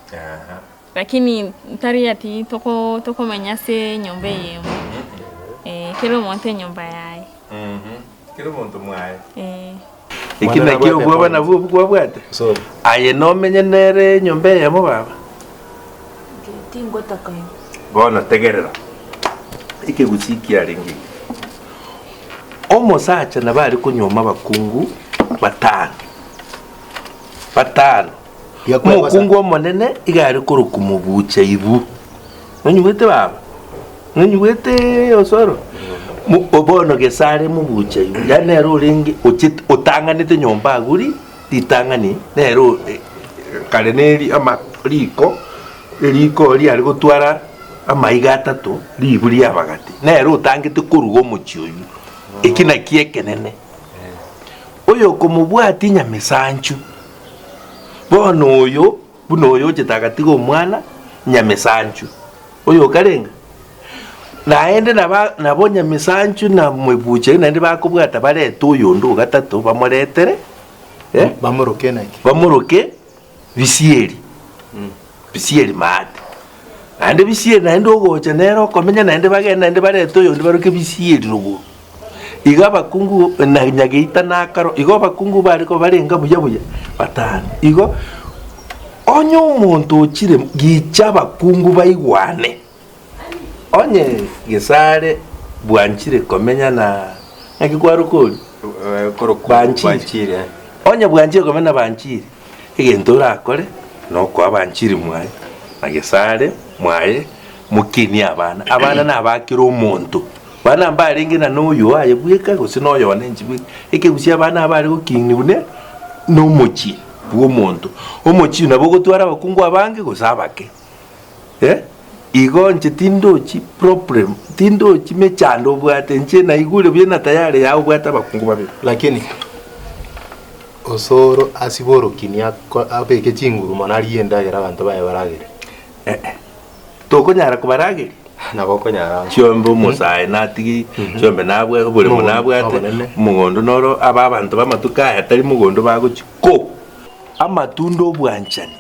Lakini ntari ati toko menyase nyombe yemo.
Kila mtu nyumba yake.
Kila mtu mwae.
Ikina
kio bwa na bwa bwate. So aye no menye nere nyumba ya mo baba.
Tingo takayo.
Bona tegerera. Ike gusikia ringi. Omo sacha na bari kunyoma bakungu batano. Mukungu omonene igari kurukumubucha ibu. Nonyubete baba. Nonyubete osoro. Obono gesare mubucha ibu. Ya nero ringi utanganite nyomba aguri titangani nero kareneri ama riko ari gutwara amaiga atatu riburi abagati nero utangite kurugo muchioyu ikina kiekenene oyo kumubwati nyamesanchu bono oyo buno oyo chitagatigo mwana nyamesanchu oyo karenga naende nabo nyamesanchu na mwebuche naende bakubwata barete oyo ndo gatatu bamoretere bamuroke bisieri bisieri mate ande bisieri naende ogocha nero komenya naende bagenda naende barete oyo ndibaroke bisieri rugo iga bakungu na nyageita nakaro igo bakungu bariko barenga buya batano igo onyo umuntu ochire gicha bakungu baigwane onye gesare bwanchire komenya na ngikwarukuri banchire onye bwanchire komenya banchire egento rakore no kwa banchire mwaye nagesare mwaye mukini abana nabakira omuntu bana mbaringi na noyo aye bweka gose noyo nenji eke gusia bana bari gukini bune no mochi bwo muntu omochi nabo gutwara bakungu abange gusabake igonje tindochi problem tindochi mechando bwate nche na igure byena tayari yawo bwata bakungu babe
lakini osoro asiboro kinia abeke chinguru manari enda gera bantu baye baragere
toko nyara kubaragere
nabo ko nyara
cyombo musaye natigi cyombe nabwe buri munabwe ate mugondo noro aba bantu bamatuka atari mugondo baguchiko amatundo bwanchani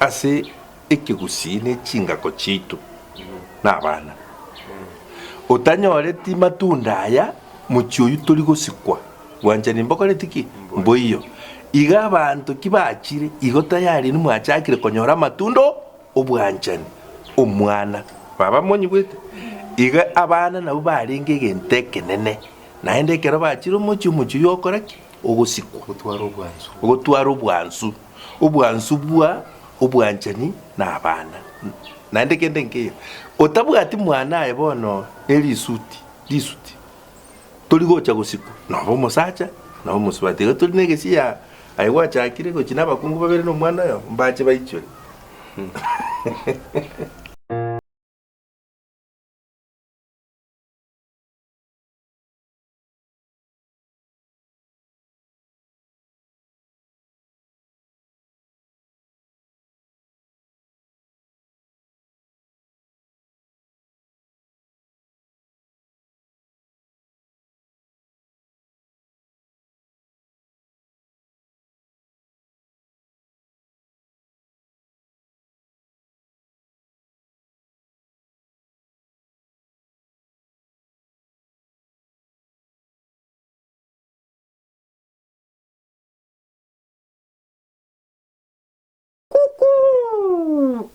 ase ekigusine chingako chitu nabana utanyore ti matunda aya muchyoyu turi gusikwa bwanchani mbokore tiki mboiyo iga abantu kibachire igo tayari numwachakire konyora matundo obwanchani omwana baba monyi gwete iga abana nabo baringe genteke nene naende kero bachire muchu yokoraki ogusikwa gutwara obwansu bwa obwanchani na abana naende kende nkeyo otabwati mwana aye bono elisuti turi gocha gusikwa nabo musacha nabo musubati turi negesi ya aiwa chakire gochina bakungu babere no mwana yo mbache baichwe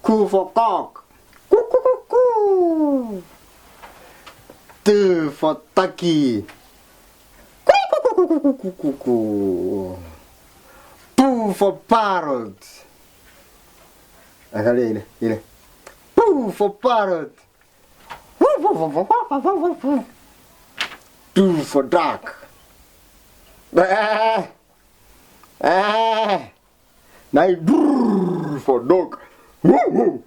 Coo for cock. Coo. T for turkey. Coo. Poo for parrot. Agora ele. Poo for parrot. Do for duck. Now brrr for dog. Drrr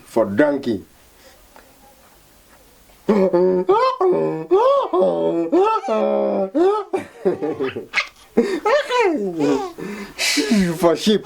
for donkey. For sheep.